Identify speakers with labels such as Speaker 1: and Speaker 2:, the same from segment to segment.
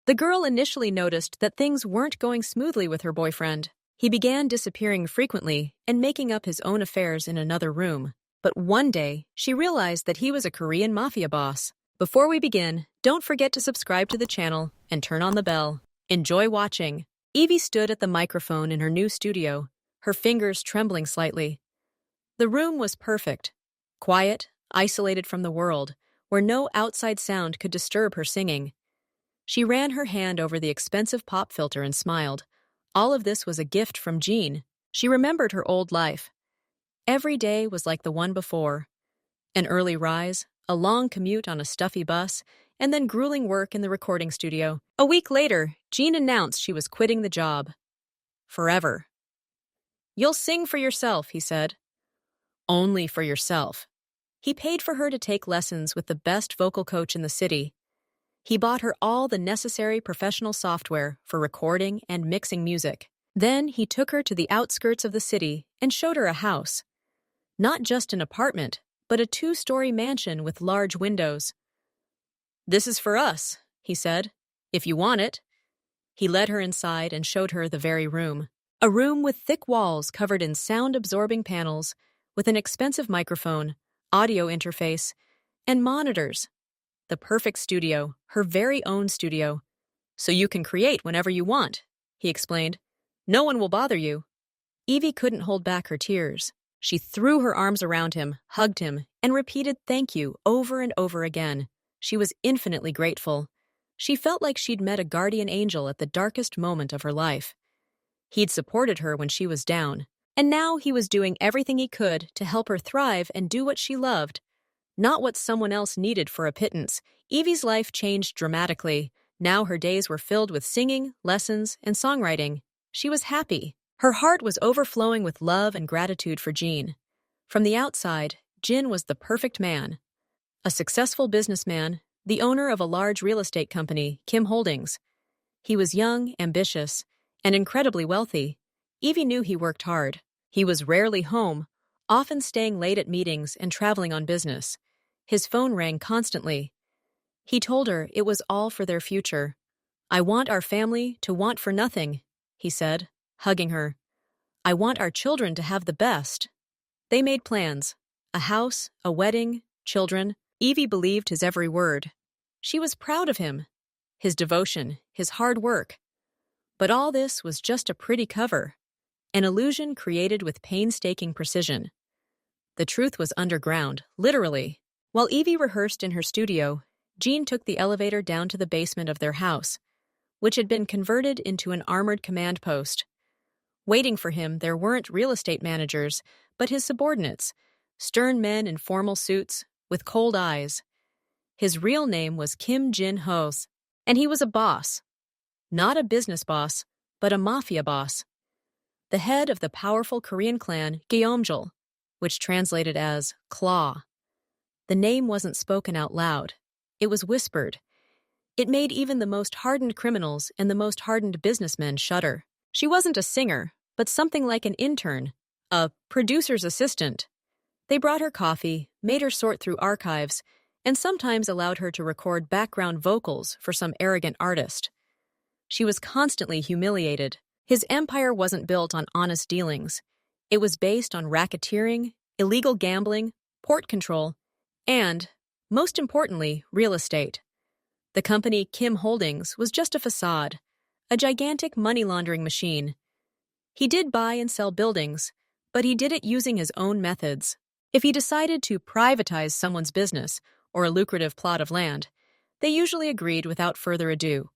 Speaker 1: The girl initially noticed that things weren't going smoothly with her boyfriend. He began disappearing frequently and making up his own affairs in another room. But one day, she realized that he was a Korean mafia boss. Before we begin, don't forget to subscribe to the channel and turn on the bell. Enjoy watching. Evie stood at the microphone in her new studio, her fingers trembling slightly. The room was perfect. Quiet, isolated from the world, where no outside sound could disturb her singing. She ran her hand over the expensive pop filter and smiled. All of this was a gift from Jean. She remembered her old life. Every day was like the one before. An early rise, a long commute on a stuffy bus, and then grueling work in the recording studio. A week later, Jean announced she was quitting the job. Forever. "You'll sing for yourself," he said. Only for yourself. He paid for her to take lessons with the best vocal coach in the city. He bought her all the necessary professional software for recording and mixing music. Then he took her to the outskirts of the city and showed her a house. Not just an apartment, but a 2-story mansion with large windows. "This is for us," he said, "if you want it." He led her inside and showed her the very room. A room with thick walls covered in sound-absorbing panels, with an expensive microphone, audio interface, and monitors. The perfect studio, her very own studio. "So you can create whenever you want," he explained. "No one will bother you." Evie couldn't hold back her tears. She threw her arms around him, hugged him, and repeated thank you over and over again. She was infinitely grateful. She felt like she'd met a guardian angel at the darkest moment of her life. He'd supported her when she was down, and now he was doing everything he could to help her thrive and do what she loved, not what someone else needed for a pittance. Evie's life changed dramatically. Now her days were filled with singing, lessons, and songwriting. She was happy. Her heart was overflowing with love and gratitude for Jean. From the outside, Jin was the perfect man. A successful businessman, the owner of a large real estate company, Kim Holdings. He was young, ambitious, and incredibly wealthy. Evie knew he worked hard. He was rarely home, often staying late at meetings and traveling on business. His phone rang constantly. He told her it was all for their future. "I want our family to want for nothing," he said, hugging her. "I want our children to have the best." They made plans. A house, a wedding, children. Evie believed his every word. She was proud of him, his devotion, his hard work. But all this was just a pretty cover, an illusion created with painstaking precision. The truth was underground, literally. While Evie rehearsed in her studio, Jean took the elevator down to the basement of their house, which had been converted into an armored command post. Waiting for him, there weren't real estate managers, but his subordinates, stern men in formal suits, with cold eyes. His real name was Kim Jin-ho, and he was a boss. Not a business boss, but a mafia boss. The head of the powerful Korean clan Gyeomjul, which translated as Claw. The name wasn't spoken out loud. It was whispered. It made even the most hardened criminals and the most hardened businessmen shudder. She wasn't a singer, but something like an intern, a producer's assistant. They brought her coffee, made her sort through archives, and sometimes allowed her to record background vocals for some arrogant artist. She was constantly humiliated. His empire wasn't built on honest dealings. It was based on racketeering, illegal gambling, port control, and, most importantly, real estate. The company Kim Holdings was just a facade, a gigantic money laundering machine. He did buy and sell buildings, but he did it using his own methods. If he decided to privatize someone's business or a lucrative plot of land, they usually agreed without further ado.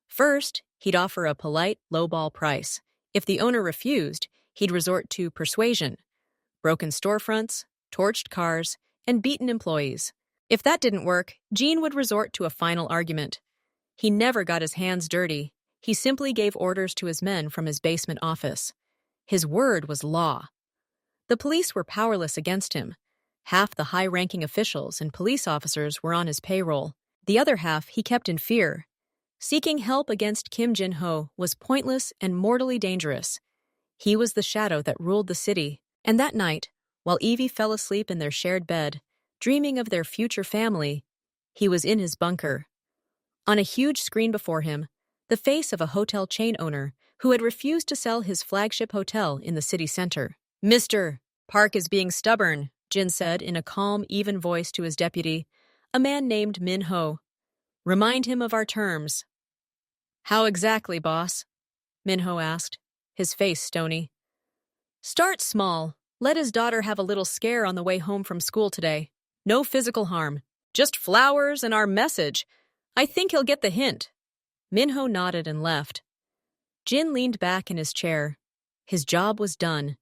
Speaker 1: First, he'd offer a polite, lowball price. If the owner refused, he'd resort to persuasion, broken storefronts, torched cars, and beaten employees. If that didn't work, Jean would resort to a final argument. He never got his hands dirty. He simply gave orders to his men from his basement office. His word was law. The police were powerless against him. Half the high-ranking officials and police officers were on his payroll. The other half he kept in fear. Seeking help against Kim Jin-ho was pointless and mortally dangerous. He was the shadow that ruled the city. And that night, while Evie fell asleep in their shared bed, dreaming of their future family, he was in his bunker. On a huge screen before him, the face of a hotel chain owner who had refused to sell his flagship hotel in the city center. "Mr. Park is being stubborn," Jin said in a calm, even voice to his deputy, a man named Min Ho. "Remind him of our terms." "How exactly, boss?" Min Ho asked, his face stony. "Start small. Let his daughter have a little scare on the way home from school today. No physical harm. Just flowers and our message. I think he'll get the hint." Minho nodded and left. Jin leaned back in his chair. His job was done.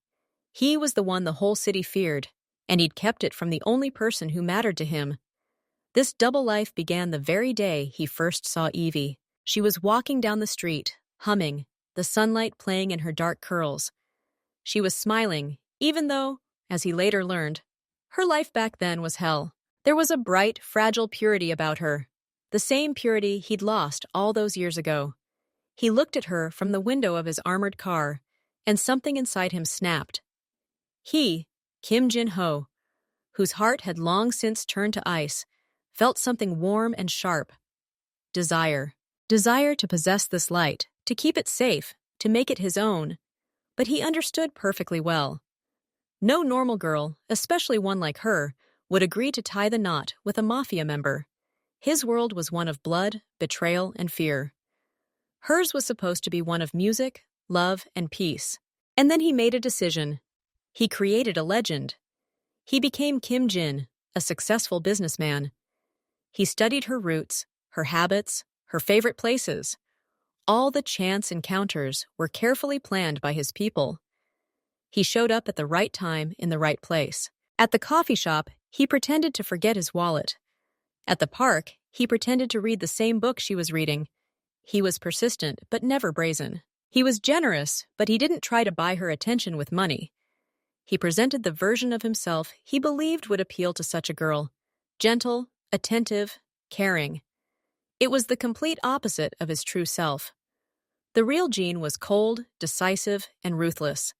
Speaker 1: He was the one the whole city feared, and he'd kept it from the only person who mattered to him. This double life began the very day he first saw Evie. She was walking down the street, humming, the sunlight playing in her dark curls. She was smiling, even though, as he later learned, her life back then was hell. There was a bright, fragile purity about her, the same purity he'd lost all those years ago. He looked at her from the window of his armored car, and something inside him snapped. He, Kim Jin-ho, whose heart had long since turned to ice, felt something warm and sharp. Desire. Desire to possess this light, to keep it safe, to make it his own. But he understood perfectly well. No normal girl, especially one like her, would agree to tie the knot with a mafia member. His world was one of blood, betrayal, and fear. Hers was supposed to be one of music, love, and peace. And then he made a decision. He created a legend. He became Kim Jin, a successful businessman. He studied her roots, her habits, her favorite places. All the chance encounters were carefully planned by his people. He showed up at the right time in the right place. At the coffee shop, he pretended to forget his wallet. At the park, he pretended to read the same book she was reading. He was persistent, but never brazen. He was generous, but he didn't try to buy her attention with money. He presented the version of himself he believed would appeal to such a girl. Gentle, attentive, caring. It was the complete opposite of his true self. The real Gene was cold, decisive, and ruthless.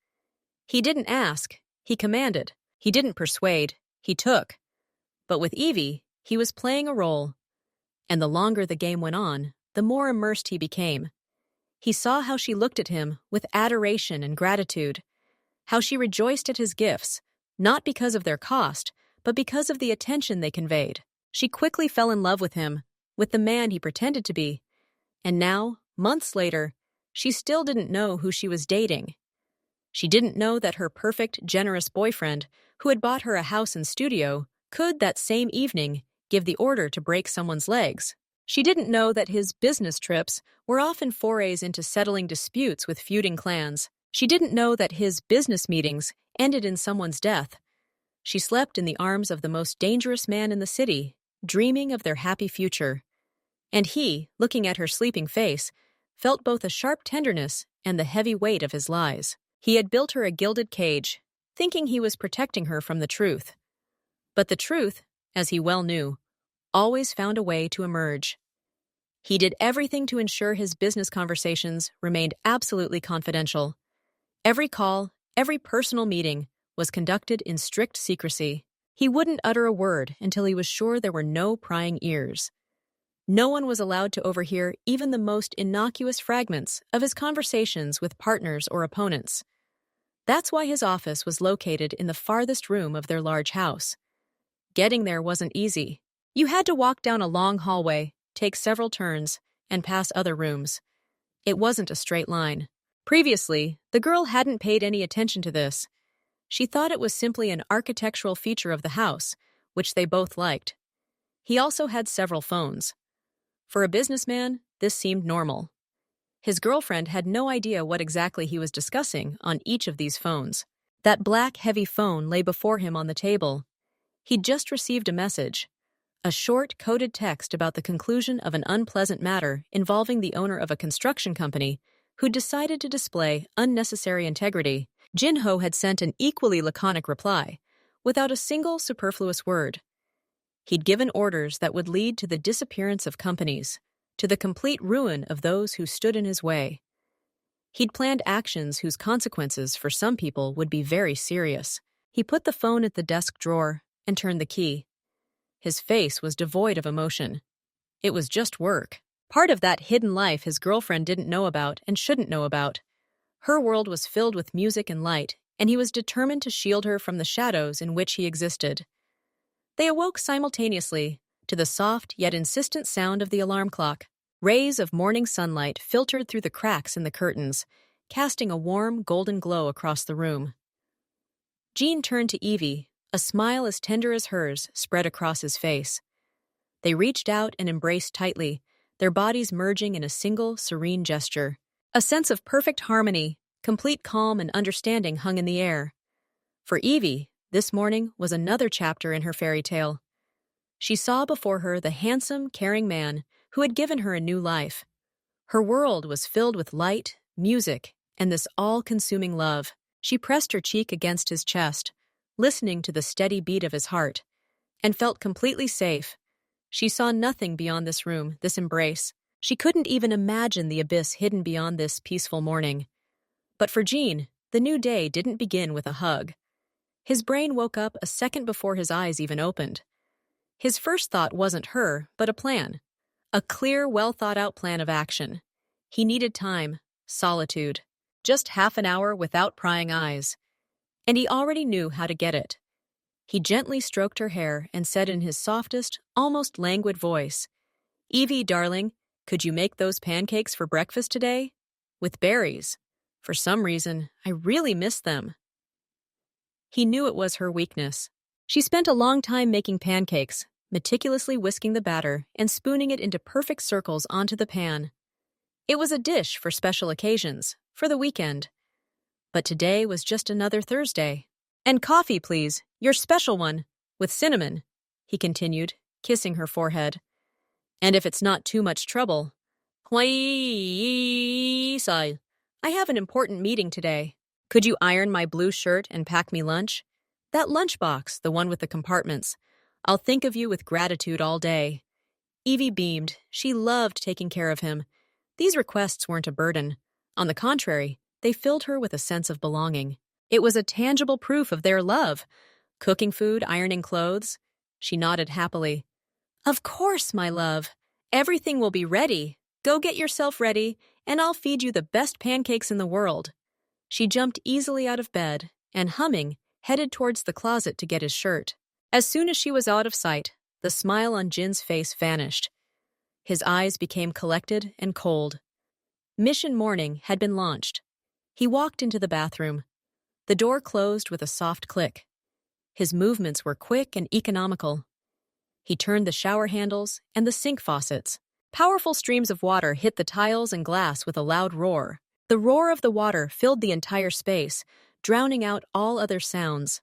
Speaker 1: He didn't ask, he commanded. He didn't persuade, he took. But with Evie, he was playing a role. And the longer the game went on, the more immersed he became. He saw how she looked at him with adoration and gratitude, how she rejoiced at his gifts, not because of their cost, but because of the attention they conveyed. She quickly fell in love with him, with the man he pretended to be. And now, months later, she still didn't know who she was dating. She didn't know that her perfect, generous boyfriend, who had bought her a house and studio, could that same evening give the order to break someone's legs. She didn't know that his business trips were often forays into settling disputes with feuding clans. She didn't know that his business meetings ended in someone's death. She slept in the arms of the most dangerous man in the city, dreaming of their happy future. And he, looking at her sleeping face, felt both a sharp tenderness and the heavy weight of his lies. He had built her a gilded cage, thinking he was protecting her from the truth. But the truth, as he well knew, always found a way to emerge. He did everything to ensure his business conversations remained absolutely confidential. Every call, every personal meeting was conducted in strict secrecy. He wouldn't utter a word until he was sure there were no prying ears. No one was allowed to overhear even the most innocuous fragments of his conversations with partners or opponents. That's why his office was located in the farthest room of their large house. Getting there wasn't easy. You had to walk down a long hallway, take several turns, and pass other rooms. It wasn't a straight line. Previously, the girl hadn't paid any attention to this. She thought it was simply an architectural feature of the house, which they both liked. He also had several phones. For a businessman, this seemed normal. His girlfriend had no idea what exactly he was discussing on each of these phones. That black, heavy phone lay before him on the table. He'd just received a message. A short, coded text about the conclusion of an unpleasant matter involving the owner of a construction company who'd decided to display unnecessary integrity. Jin-ho had sent an equally laconic reply, without a single superfluous word. He'd given orders that would lead to the disappearance of companies, to the complete ruin of those who stood in his way. He'd planned actions whose consequences for some people would be very serious. He put the phone at the desk drawer and turned the key. His face was devoid of emotion. It was just work. Part of that hidden life his girlfriend didn't know about and shouldn't know about. Her world was filled with music and light, and he was determined to shield her from the shadows in which he existed. They awoke simultaneously to the soft yet insistent sound of the alarm clock. Rays of morning sunlight filtered through the cracks in the curtains, casting a warm, golden glow across the room. Jean turned to Evie, a smile as tender as hers spread across his face. They reached out and embraced tightly, their bodies merging in a single, serene gesture. A sense of perfect harmony, complete calm and understanding hung in the air. For Evie, this morning was another chapter in her fairy tale. She saw before her the handsome, caring man who had given her a new life. Her world was filled with light, music, and this all-consuming love. She pressed her cheek against his chest, listening to the steady beat of his heart, and felt completely safe. She saw nothing beyond this room, this embrace. She couldn't even imagine the abyss hidden beyond this peaceful morning. But for Jean, the new day didn't begin with a hug. His brain woke up a second before his eyes even opened. His first thought wasn't her, but a plan. A clear, well-thought-out plan of action. He needed time, solitude, just half an hour without prying eyes. And he already knew how to get it. He gently stroked her hair and said in his softest, almost languid voice, "Evie, darling, could you make those pancakes for breakfast today? With berries. For some reason, I really miss them." He knew it was her weakness. She spent a long time making pancakes, meticulously whisking the batter and spooning it into perfect circles onto the pan. It was a dish for special occasions, for the weekend. But today was just another Thursday. "And coffee, please, your special one, with cinnamon," he continued, kissing her forehead. "And if it's not too much trouble, please, I have an important meeting today. Could you iron my blue shirt and pack me lunch? That lunchbox, the one with the compartments. I'll think of you with gratitude all day." Evie beamed. She loved taking care of him. These requests weren't a burden. On the contrary, they filled her with a sense of belonging. It was a tangible proof of their love. Cooking food, ironing clothes. She nodded happily. "Of course, my love. Everything will be ready. Go get yourself ready, and I'll feed you the best pancakes in the world." She jumped easily out of bed and, humming, headed towards the closet to get his shirt. As soon as she was out of sight, the smile on Jin's face vanished. His eyes became collected and cold. Mission Morning had been launched. He walked into the bathroom. The door closed with a soft click. His movements were quick and economical. He turned the shower handles and the sink faucets. Powerful streams of water hit the tiles and glass with a loud roar. The roar of the water filled the entire space, drowning out all other sounds.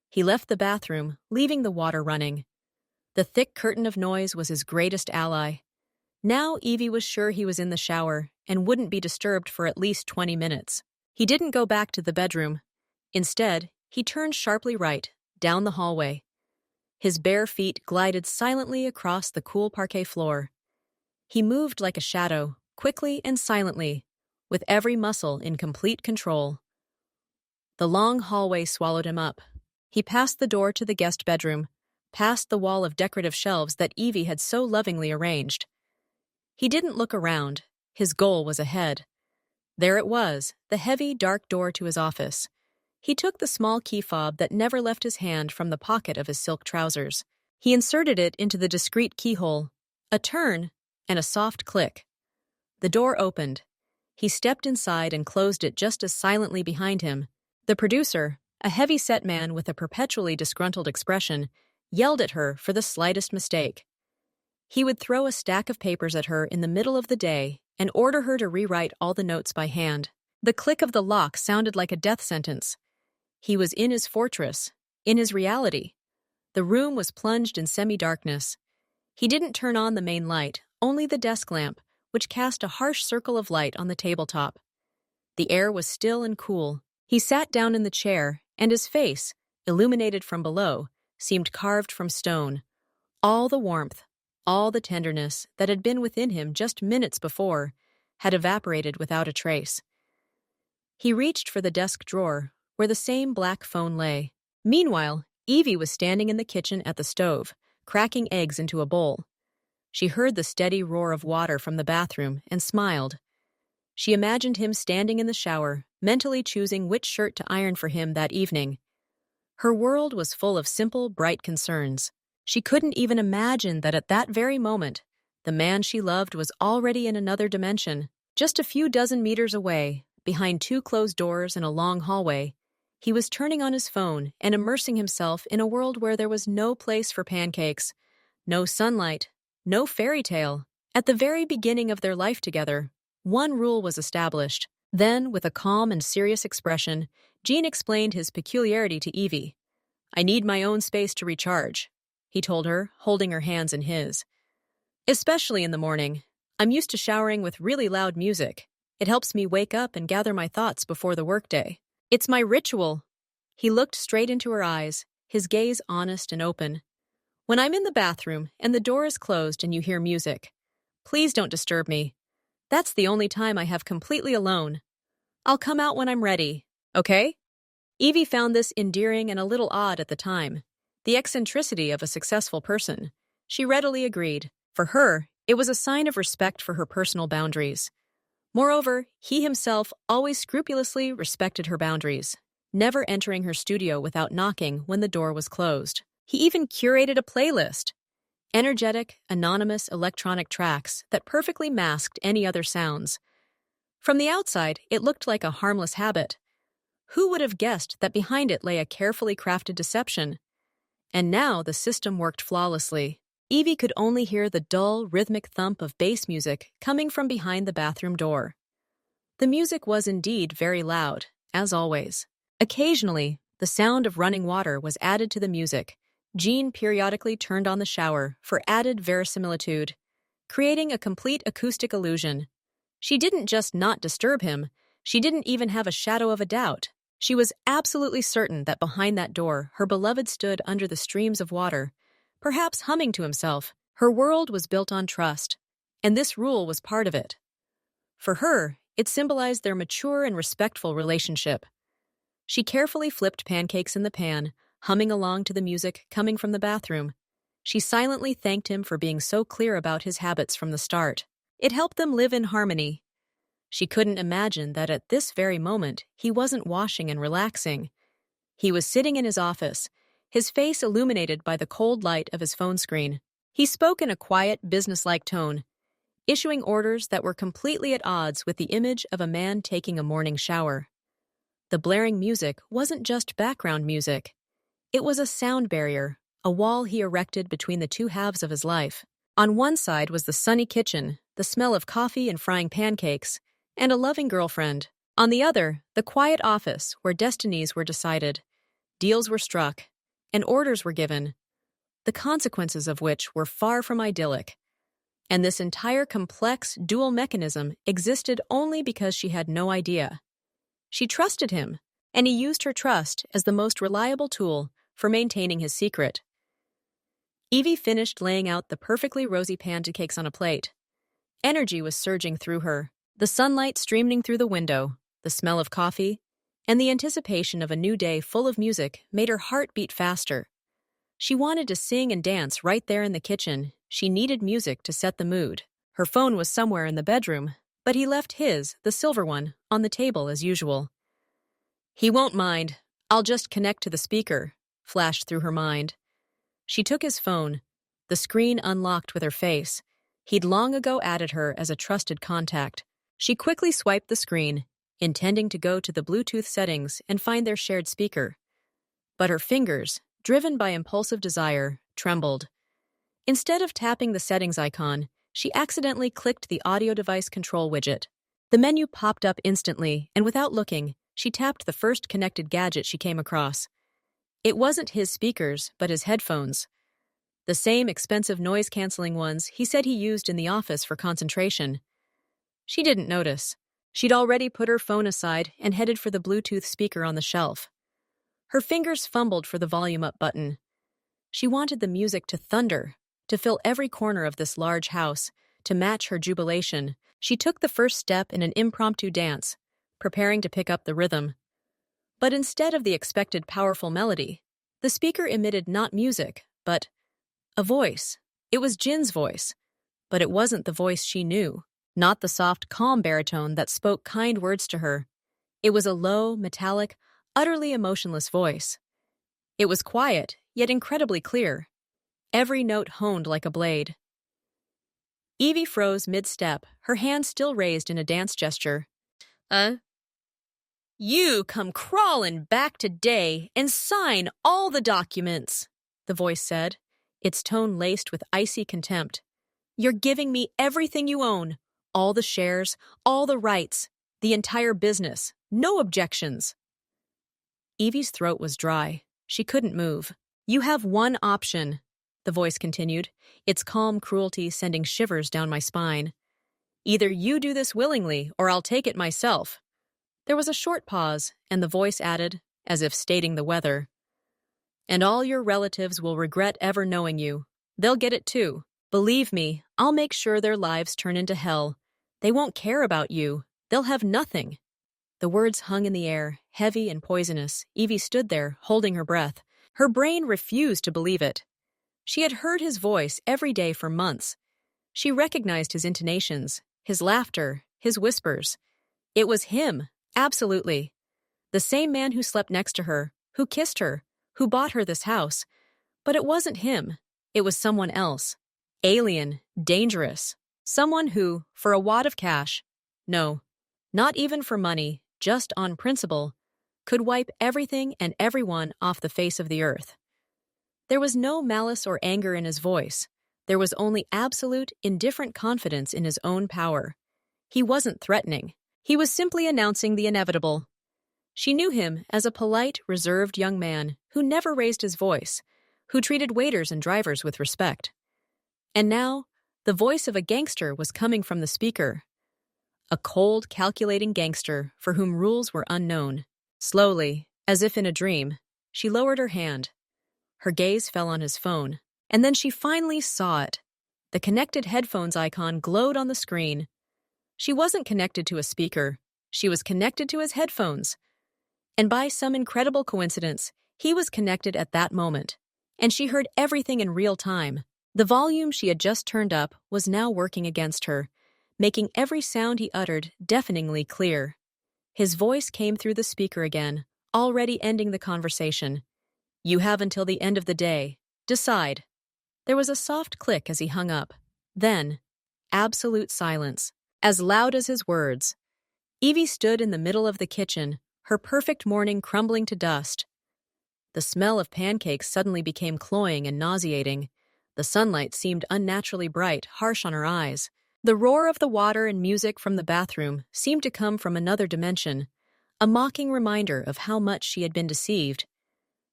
Speaker 1: He left the bathroom, leaving the water running. The thick curtain of noise was his greatest ally. Now Evie was sure he was in the shower and wouldn't be disturbed for at least 20 minutes. He didn't go back to the bedroom. Instead, he turned sharply right, down the hallway. His bare feet glided silently across the cool parquet floor. He moved like a shadow, quickly and silently, with every muscle in complete control. The long hallway swallowed him up. He passed the door to the guest bedroom, past the wall of decorative shelves that Evie had so lovingly arranged. He didn't look around. His goal was ahead. There it was, the heavy, dark door to his office. He took the small key fob that never left his hand from the pocket of his silk trousers. He inserted it into the discreet keyhole. A turn, and a soft click. The door opened. He stepped inside and closed it just as silently behind him. The producer, a heavy-set man with a perpetually disgruntled expression, yelled at her for the slightest mistake. He would throw a stack of papers at her in the middle of the day and order her to rewrite all the notes by hand. The click of the lock sounded like a death sentence. He was in his fortress, in his reality. The room was plunged in semi-darkness. He didn't turn on the main light, only the desk lamp, which cast a harsh circle of light on the tabletop. The air was still and cool. He sat down in the chair, and his face, illuminated from below, seemed carved from stone. All the warmth, all the tenderness that had been within him just minutes before had evaporated without a trace. He reached for the desk drawer, where the same black phone lay. Meanwhile, Evie was standing in the kitchen at the stove, cracking eggs into a bowl. She heard the steady roar of water from the bathroom and smiled. She imagined him standing in the shower, mentally choosing which shirt to iron for him that evening. Her world was full of simple, bright concerns. She couldn't even imagine that at that very moment, the man she loved was already in another dimension, just a few dozen meters away, behind two closed doors in a long hallway. He was turning on his phone and immersing himself in a world where there was no place for pancakes, no sunlight, no fairy tale. At the very beginning of their life together, one rule was established. Then, with a calm and serious expression, Gene explained his peculiarity to Evie. "I need my own space to recharge," he told her, holding her hands in his. "Especially in the morning. I'm used to showering with really loud music. It helps me wake up and gather my thoughts before the workday. It's my ritual." He looked straight into her eyes, his gaze honest and open. "When I'm in the bathroom and the door is closed and you hear music, please don't disturb me. That's the only time I have completely alone. I'll come out when I'm ready, okay?" Evie found this endearing and a little odd at the time, the eccentricity of a successful person. She readily agreed. For her, it was a sign of respect for her personal boundaries. Moreover, he himself always scrupulously respected her boundaries, never entering her studio without knocking when the door was closed. He even curated a playlist, energetic, anonymous electronic tracks that perfectly masked any other sounds. From the outside, it looked like a harmless habit. Who would have guessed that behind it lay a carefully crafted deception? And now the system worked flawlessly. Evie could only hear the dull, rhythmic thump of bass music coming from behind the bathroom door. The music was indeed very loud, as always. Occasionally, the sound of running water was added to the music. Gene periodically turned on the shower for added verisimilitude, creating a complete acoustic illusion. She didn't just not disturb him, she didn't even have a shadow of a doubt. She was absolutely certain that behind that door, her beloved stood under the streams of water, perhaps humming to himself. Her world was built on trust, and this rule was part of it. For her, it symbolized their mature and respectful relationship. She carefully flipped pancakes in the pan, humming along to the music coming from the bathroom. She silently thanked him for being so clear about his habits from the start. It helped them live in harmony. She couldn't imagine that at this very moment he wasn't washing and relaxing. He was sitting in his office, his face illuminated by the cold light of his phone screen. He spoke in a quiet, businesslike tone, issuing orders that were completely at odds with the image of a man taking a morning shower. The blaring music wasn't just background music. It was a sound barrier, a wall he erected between the two halves of his life. On one side was the sunny kitchen, the smell of coffee and frying pancakes, and a loving girlfriend. On the other, the quiet office where destinies were decided, deals were struck, and orders were given, the consequences of which were far from idyllic. And this entire complex, dual mechanism existed only because she had no idea. She trusted him, and he used her trust as the most reliable tool for maintaining his secret. Evie finished laying out the perfectly rosy pancakes on a plate. Energy was surging through her, the sunlight streaming through the window, the smell of coffee, and the anticipation of a new day full of music made her heart beat faster. She wanted to sing and dance right there in the kitchen. She needed music to set the mood. Her phone was somewhere in the bedroom, but he left his, the silver one, on the table as usual. "He won't mind. I'll just connect to the speaker," flashed through her mind. She took his phone. The screen unlocked with her face. He'd long ago added her as a trusted contact. She quickly swiped the screen, intending to go to the Bluetooth settings and find their shared speaker. But her fingers, driven by impulsive desire, trembled. Instead of tapping the settings icon, she accidentally clicked the audio device control widget. The menu popped up instantly, and without looking, she tapped the first connected gadget she came across. It wasn't his speakers, but his headphones. The same expensive noise-canceling ones he said he used in the office for concentration. She didn't notice. She'd already put her phone aside and headed for the Bluetooth speaker on the shelf. Her fingers fumbled for the volume up button. She wanted the music to thunder, to fill every corner of this large house, to match her jubilation. She took the first step in an impromptu dance, preparing to pick up the rhythm. But instead of the expected powerful melody, the speaker emitted not music, but a voice. It was Jin's voice, But it wasn't the voice she knew, not the soft, calm baritone that spoke kind words to her. It was a low, metallic, utterly emotionless voice. It was quiet, yet incredibly clear, every note honed like a blade. Evie froze mid-step, her hand still raised in a dance gesture. You come crawling back today and sign all the documents, the voice said, its tone laced with icy contempt. You're giving me everything you own, all the shares, all the rights, the entire business, no objections. Evie's throat was dry. She couldn't move. You have one option, the voice continued, its calm cruelty sending shivers down my spine. Either you do this willingly, or I'll take it myself. There was a short pause, and the voice added, as if stating the weather. And all your relatives will regret ever knowing you. They'll get it too. Believe me, I'll make sure their lives turn into hell. They won't care about you. They'll have nothing. The words hung in the air, heavy and poisonous. Evie stood there, holding her breath. Her brain refused to believe it. She had heard his voice every day for months. She recognized his intonations, his laughter, his whispers. It was him, absolutely. The same man who slept next to her, who kissed her, who bought her this house. But it wasn't him. It was someone else. Alien, dangerous. Someone who, for a wad of cash, no, not even for money, just on principle, could wipe everything and everyone off the face of the earth. There was no malice or anger in his voice. There was only absolute, indifferent confidence in his own power. He wasn't threatening. He was simply announcing the inevitable. She knew him as a polite, reserved young man who never raised his voice, who treated waiters and drivers with respect. And now, the voice of a gangster was coming from the speaker. A cold, calculating gangster for whom rules were unknown. Slowly, as if in a dream, she lowered her hand. Her gaze fell on his phone, and then she finally saw it. The connected headphones icon glowed on the screen. She wasn't connected to a speaker. She was connected to his headphones. And by some incredible coincidence, he was connected at that moment. And she heard everything in real time. The volume she had just turned up was now working against her, making every sound he uttered deafeningly clear. His voice came through the speaker again, already ending the conversation. You have until the end of the day. Decide. There was a soft click as he hung up. Then, absolute silence, as loud as his words. Evie stood in the middle of the kitchen, her perfect morning crumbling to dust. The smell of pancakes suddenly became cloying and nauseating. The sunlight seemed unnaturally bright, harsh on her eyes. The roar of the water and music from the bathroom seemed to come from another dimension, a mocking reminder of how much she had been deceived.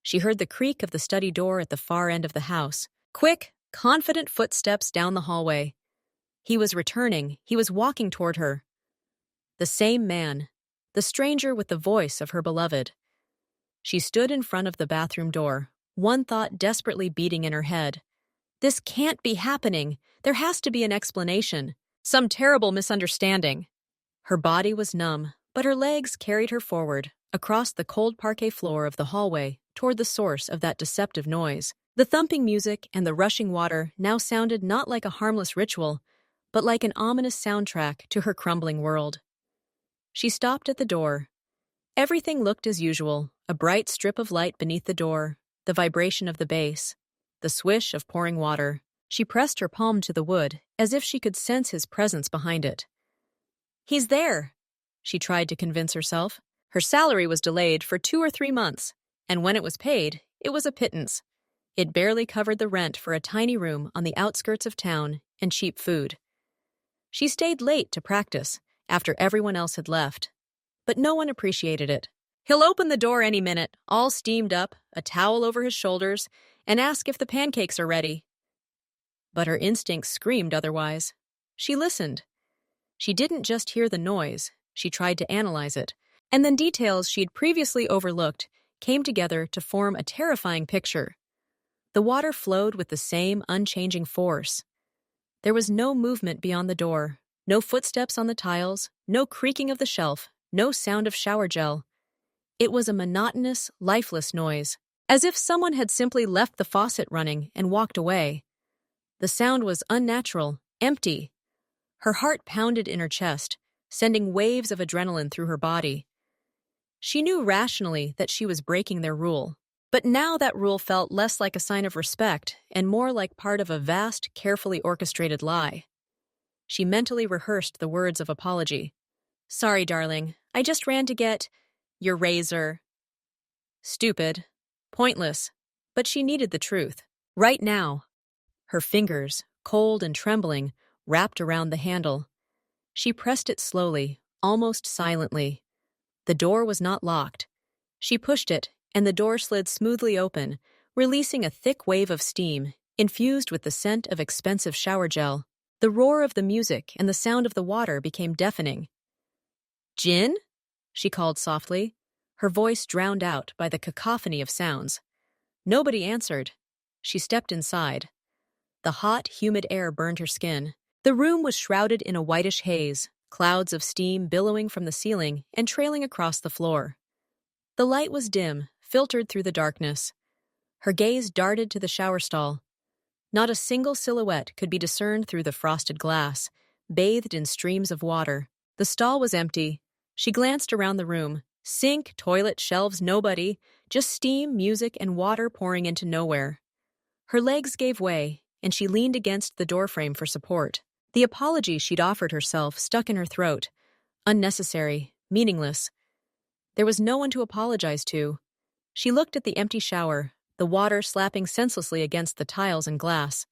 Speaker 1: She heard the creak of the study door at the far end of the house. Quick, confident footsteps down the hallway. He was returning. He was walking toward her. The same man, the stranger with the voice of her beloved. She stood in front of the bathroom door, one thought desperately beating in her head. This can't be happening. There has to be an explanation. Some terrible misunderstanding. Her body was numb, but her legs carried her forward, across the cold parquet floor of the hallway, toward the source of that deceptive noise. The thumping music and the rushing water now sounded not like a harmless ritual, but like an ominous soundtrack to her crumbling world. She stopped at the door. Everything looked as usual, a bright strip of light beneath the door, the vibration of the bass, the swish of pouring water. She pressed her palm to the wood, as if she could sense his presence behind it. He's there, she tried to convince herself. Her salary was delayed for 2 or 3 months, and when it was paid, it was a pittance. It barely covered the rent for a tiny room on the outskirts of town and cheap food. She stayed late to practice, after everyone else had left. But no one appreciated it. He'll open the door any minute, all steamed up, a towel over his shoulders, and ask if the pancakes are ready. But her instincts screamed otherwise. She listened. She didn't just hear the noise, she tried to analyze it, and then details she'd previously overlooked came together to form a terrifying picture. The water flowed with the same unchanging force. There was no movement beyond the door, no footsteps on the tiles, no creaking of the shelf, no sound of shower gel. It was a monotonous, lifeless noise, as if someone had simply left the faucet running and walked away. The sound was unnatural, empty. Her heart pounded in her chest, sending waves of adrenaline through her body. She knew rationally that she was breaking their rule, but now that rule felt less like a sign of respect and more like part of a vast, carefully orchestrated lie. She mentally rehearsed the words of apology. "Sorry, darling, I just ran to get your razor." Stupid. Pointless. But she needed the truth. Right now. Her fingers, cold and trembling, wrapped around the handle. She pressed it slowly, almost silently. The door was not locked. She pushed it, and the door slid smoothly open, releasing a thick wave of steam, infused with the scent of expensive shower gel. The roar of the music and the sound of the water became deafening. "Jin?" she called softly, her voice drowned out by the cacophony of sounds. Nobody answered. She stepped inside. The hot, humid air burned her skin. The room was shrouded in a whitish haze, clouds of steam billowing from the ceiling and trailing across the floor. The light was dim, filtered through the darkness. Her gaze darted to the shower stall. Not a single silhouette could be discerned through the frosted glass, bathed in streams of water. The stall was empty. She glanced around the room. Sink, toilet, shelves, nobody. Just steam, music, and water pouring into nowhere. Her legs gave way, and she leaned against the doorframe for support. The apology she'd offered herself stuck in her throat. Unnecessary, meaningless. There was no one to apologize to. She looked at the empty shower, the water slapping senselessly against the tiles and glass,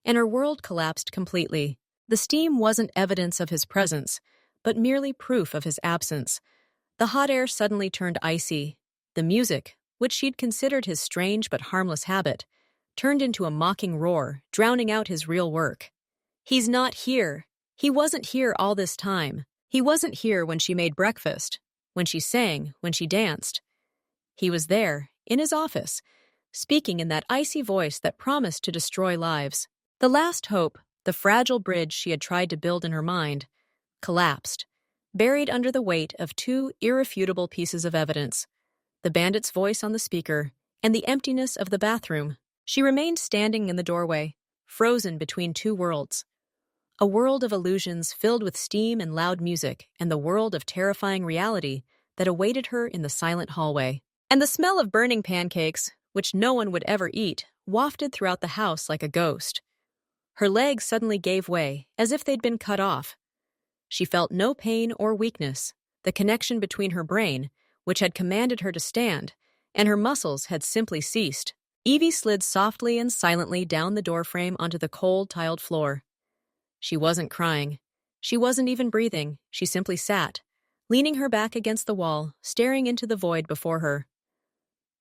Speaker 1: and her world collapsed completely. The steam wasn't evidence of his presence, but merely proof of his absence. The hot air suddenly turned icy. The music, which she'd considered his strange but harmless habit, turned into a mocking roar, drowning out his real work. He's not here. He wasn't here all this time. He wasn't here when she made breakfast, when she sang, when she danced. He was there, in his office, speaking in that icy voice that promised to destroy lives. The last hope, the fragile bridge she had tried to build in her mind, collapsed, buried under the weight of two irrefutable pieces of evidence: the bandit's voice on the speaker and the emptiness of the bathroom. She remained standing in the doorway, frozen between two worlds. A world of illusions filled with steam and loud music, and the world of terrifying reality that awaited her in the silent hallway. And the smell of burning pancakes, which no one would ever eat, wafted throughout the house like a ghost. Her legs suddenly gave way, as if they'd been cut off. She felt no pain or weakness. The connection between her brain, which had commanded her to stand, and her muscles had simply ceased. Evie slid softly and silently down the doorframe onto the cold, tiled floor. She wasn't crying. She wasn't even breathing. She simply sat, leaning her back against the wall, staring into the void before her.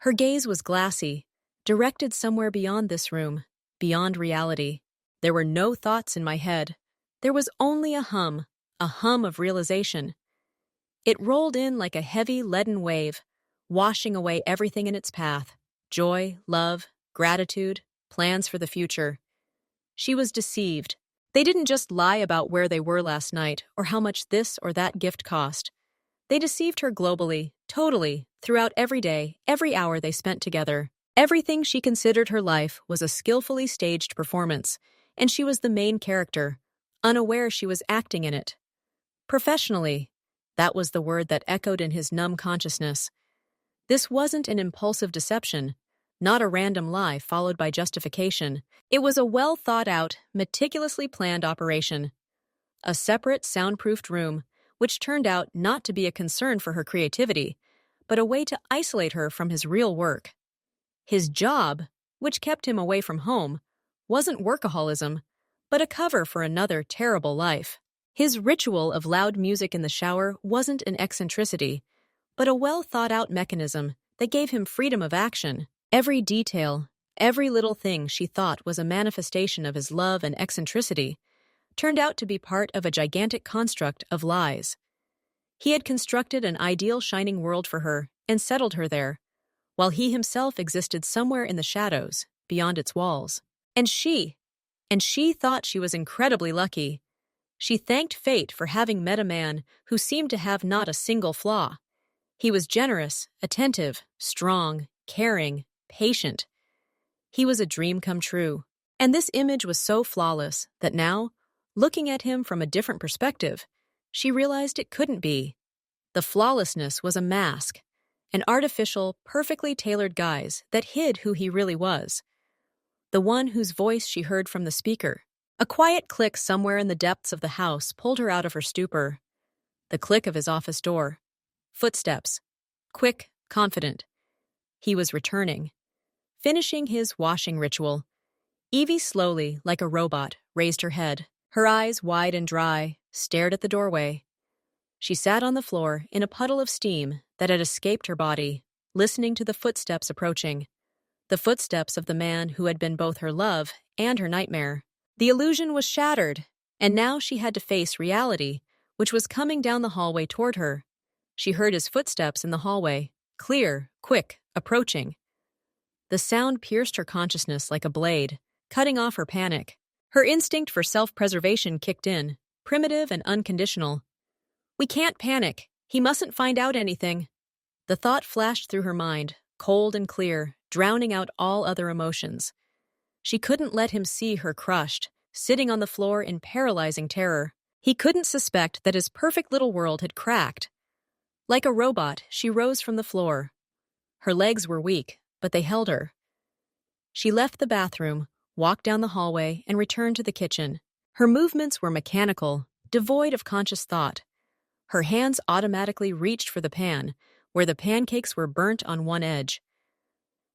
Speaker 1: Her gaze was glassy, directed somewhere beyond this room, beyond reality. There were no thoughts in my head. There was only a hum of realization. It rolled in like a heavy, leaden wave, washing away everything in its path: joy, love, gratitude, plans for the future. She was deceived. They didn't just lie about where they were last night or how much this or that gift cost. They deceived her globally, totally, throughout every day, every hour they spent together. Everything she considered her life was a skillfully staged performance, and she was the main character, unaware she was acting in it. Professionally, that was the word that echoed in his numb consciousness. This wasn't an impulsive deception, not a random lie followed by justification. It was a well-thought-out, meticulously planned operation. A separate, soundproofed room, which turned out not to be a concern for her creativity, but a way to isolate her from his real work. His job, which kept him away from home, wasn't workaholism, but a cover for another terrible life. His ritual of loud music in the shower wasn't an eccentricity, but a well-thought-out mechanism that gave him freedom of action. Every detail, every little thing she thought was a manifestation of his love and eccentricity, turned out to be part of a gigantic construct of lies. He had constructed an ideal shining world for her and settled her there, while he himself existed somewhere in the shadows, beyond its walls. And she thought she was incredibly lucky. She thanked fate for having met a man who seemed to have not a single flaw. He was generous, attentive, strong, caring, patient. He was a dream come true. And this image was so flawless that now, Looking at him from a different perspective, she realized it couldn't be. The flawlessness was a mask, an artificial, perfectly tailored guise that hid who he really was. The one whose voice she heard from the speaker. A quiet click somewhere in the depths of the house pulled her out of her stupor. The click of his office door. Footsteps. Quick, confident. He was returning. Finishing his washing ritual. Evie slowly, like a robot, raised her head. Her eyes, wide and dry, stared at the doorway. She sat on the floor in a puddle of steam that had escaped her body, listening to the footsteps approaching. The footsteps of the man who had been both her love and her nightmare. The illusion was shattered, and now she had to face reality, which was coming down the hallway toward her. She heard his footsteps in the hallway, clear, quick, approaching. The sound pierced her consciousness like a blade, cutting off her panic. Her instinct for self-preservation kicked in, primitive and unconditional. We can't panic. He mustn't find out anything. The thought flashed through her mind, cold and clear, drowning out all other emotions. She couldn't let him see her crushed, sitting on the floor in paralyzing terror. He couldn't suspect that his perfect little world had cracked. Like a robot, she rose from the floor. Her legs were weak, but they held her. She left the bathroom, walked down the hallway, and returned to the kitchen. Her movements were mechanical, devoid of conscious thought. Her hands automatically reached for the pan, where the pancakes were burnt on one edge.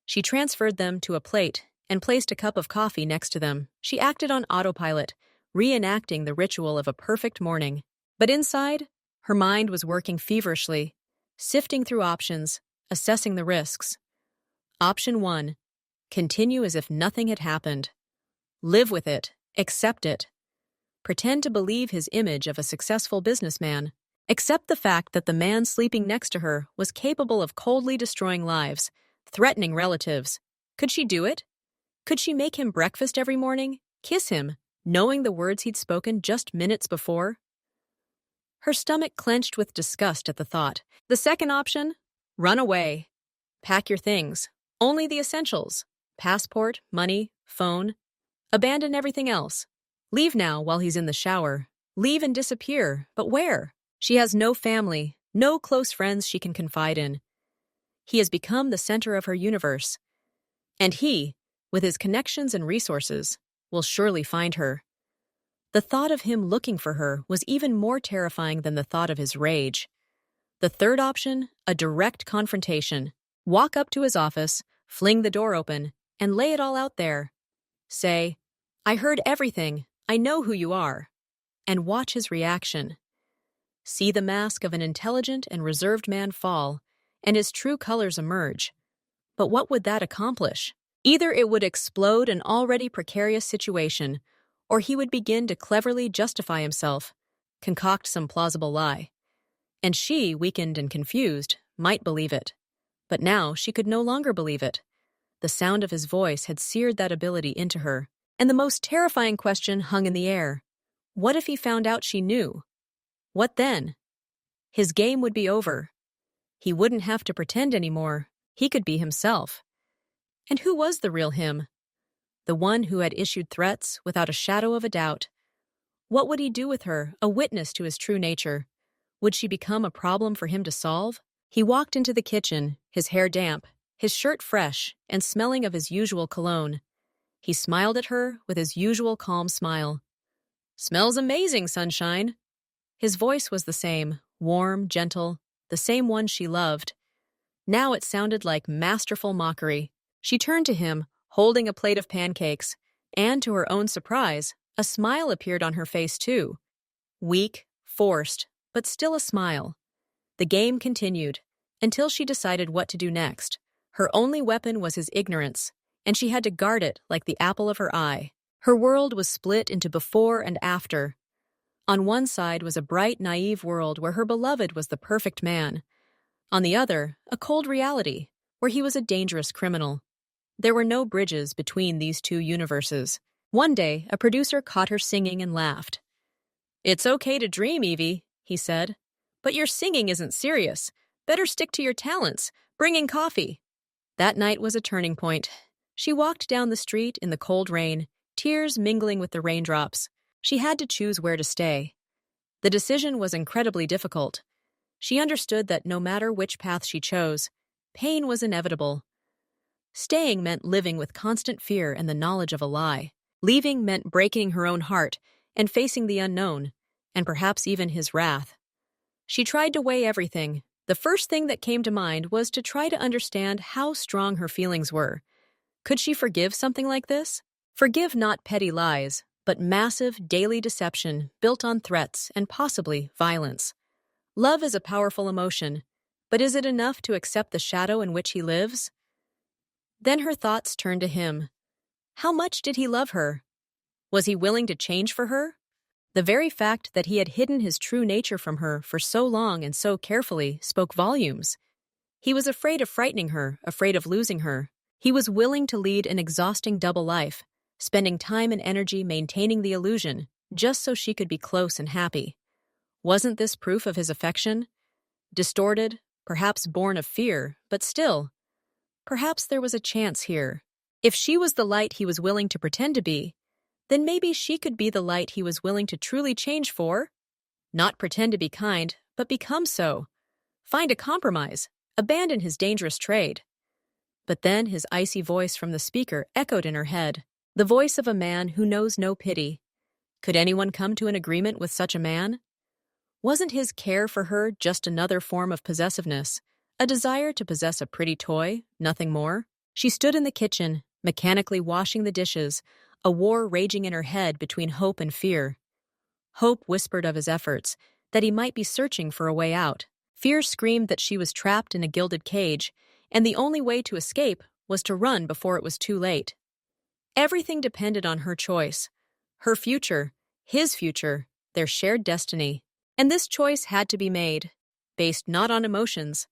Speaker 1: She transferred them to a plate and placed a cup of coffee next to them. She acted on autopilot, reenacting the ritual of a perfect morning. But inside, her mind was working feverishly, sifting through options, assessing the risks. Option 1. Continue as if nothing had happened. Live with it. Accept it. Pretend to believe his image of a successful businessman. Accept the fact that the man sleeping next to her was capable of coldly destroying lives, threatening relatives. Could she do it? Could she make him breakfast every morning, kiss him, knowing the words he'd spoken just minutes before? Her stomach clenched with disgust at the thought. The second option? Run away. Pack your things. Only the essentials. Passport, money, phone. Abandon everything else. Leave now while he's in the shower. Leave and disappear, but where? She has no family, no close friends she can confide in. He has become the center of her universe. And he, with his connections and resources, will surely find her. The thought of him looking for her was even more terrifying than the thought of his rage. The third option, a direct confrontation. Walk up to his office, fling the door open, and lay it all out there. Say, I heard everything, I know who you are. And watch his reaction. See the mask of an intelligent and reserved man fall, and his true colors emerge. But what would that accomplish? Either it would explode an already precarious situation, or he would begin to cleverly justify himself, concoct some plausible lie. And she, weakened and confused, might believe it. But now she could no longer believe it. The sound of his voice had seared that ability into her, and the most terrifying question hung in the air. What if he found out she knew? What then? His game would be over. He wouldn't have to pretend anymore. He could be himself. And who was the real him? The one who had issued threats without a shadow of a doubt. What would he do with her, a witness to his true nature? Would she become a problem for him to solve? He walked into the kitchen, his hair damp, his shirt fresh, and smelling of his usual cologne. He smiled at her with his usual calm smile. Smells amazing, sunshine. His voice was the same, warm, gentle, the same one she loved. Now it sounded like masterful mockery. She turned to him, holding a plate of pancakes, and to her own surprise, a smile appeared on her face too. Weak, forced, but still a smile. The game continued, until she decided what to do next. Her only weapon was his ignorance, and she had to guard it like the apple of her eye. Her world was split into before and after. On one side was a bright, naive world where her beloved was the perfect man. On the other, a cold reality, where he was a dangerous criminal. There were no bridges between these two universes. One day, a producer caught her singing and laughed. It's okay to dream, Evie, he said. But your singing isn't serious. Better stick to your talents. Bring in coffee. That night was a turning point. She walked down the street in the cold rain, tears mingling with the raindrops. She had to choose where to stay. The decision was incredibly difficult. She understood that no matter which path she chose, pain was inevitable. Staying meant living with constant fear and the knowledge of a lie. Leaving meant breaking her own heart and facing the unknown, and perhaps even his wrath. She tried to weigh everything. The first thing that came to mind was to try to understand how strong her feelings were. Could she forgive something like this? Forgive not petty lies, but massive daily deception built on threats and possibly violence. Love is a powerful emotion, but is it enough to accept the shadow in which he lives? Then her thoughts turned to him. How much did he love her? Was he willing to change for her? The very fact that he had hidden his true nature from her for so long and so carefully spoke volumes. He was afraid of frightening her, afraid of losing her. He was willing to lead an exhausting double life, spending time and energy maintaining the illusion, just so she could be close and happy. Wasn't this proof of his affection? Distorted, perhaps born of fear, but still. Perhaps there was a chance here. If she was the light he was willing to pretend to be, then maybe she could be the light he was willing to truly change for. Not pretend to be kind, but become so. Find a compromise, abandon his dangerous trade. But then his icy voice from the speaker echoed in her head, the voice of a man who knows no pity. Could anyone come to an agreement with such a man? Wasn't his care for her just another form of possessiveness, a desire to possess a pretty toy, nothing more? She stood in the kitchen, mechanically washing the dishes, a war raging in her head between hope and fear. Hope whispered of his efforts, that he might be searching for a way out. Fear screamed that she was trapped in a gilded cage, and the only way to escape was to run before it was too late. Everything depended on her choice. Her future, his future, their shared destiny. And this choice had to be made, based not on emotions.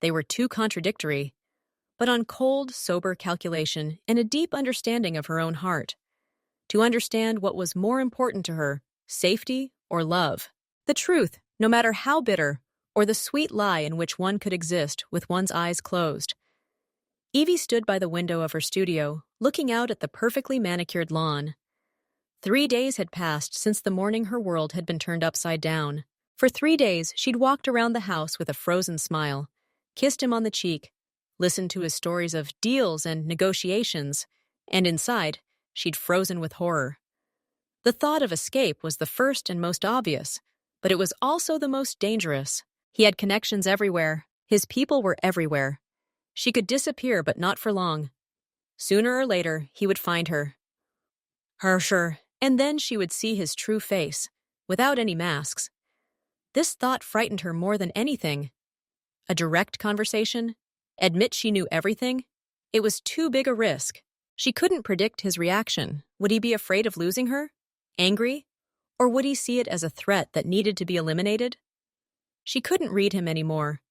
Speaker 1: They were too contradictory, but on cold, sober calculation and a deep understanding of her own heart. To understand what was more important to her, safety or love. The truth, no matter how bitter, or the sweet lie in which one could exist with one's eyes closed. Evie stood by the window of her studio, looking out at the perfectly manicured lawn. 3 days had passed since the morning her world had been turned upside down. For 3 days, she'd walked around the house with a frozen smile, kissed him on the cheek, listened to his stories of deals and negotiations, and inside, she'd frozen with horror. The thought of escape was the first and most obvious, but it was also the most dangerous. He had connections everywhere. His people were everywhere. She could disappear, but not for long. Sooner or later, he would find her. Sure. And then she would see his true face, without any masks. This thought frightened her more than anything. A direct conversation? Admit she knew everything? It was too big a risk. She couldn't predict his reaction. Would he be afraid of losing her? Angry? Or would he see it as a threat that needed to be eliminated? She couldn't read him anymore.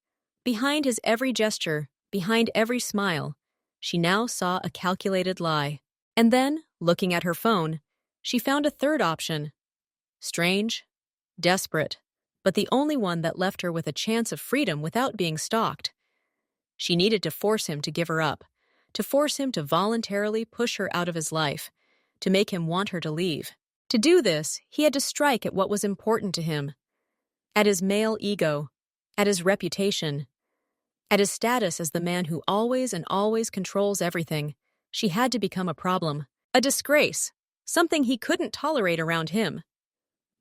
Speaker 1: Behind his every gesture, behind every smile, she now saw a calculated lie. And then, looking at her phone, she found a third option. Strange, desperate, but the only one that left her with a chance of freedom without being stalked. She needed to force him to give her up, to force him to voluntarily push her out of his life, to make him want her to leave. To do this, he had to strike at what was important to him. At his male ego, at his reputation, at his status as the man who always and always controls everything. She had to become a problem, a disgrace, something he couldn't tolerate around him.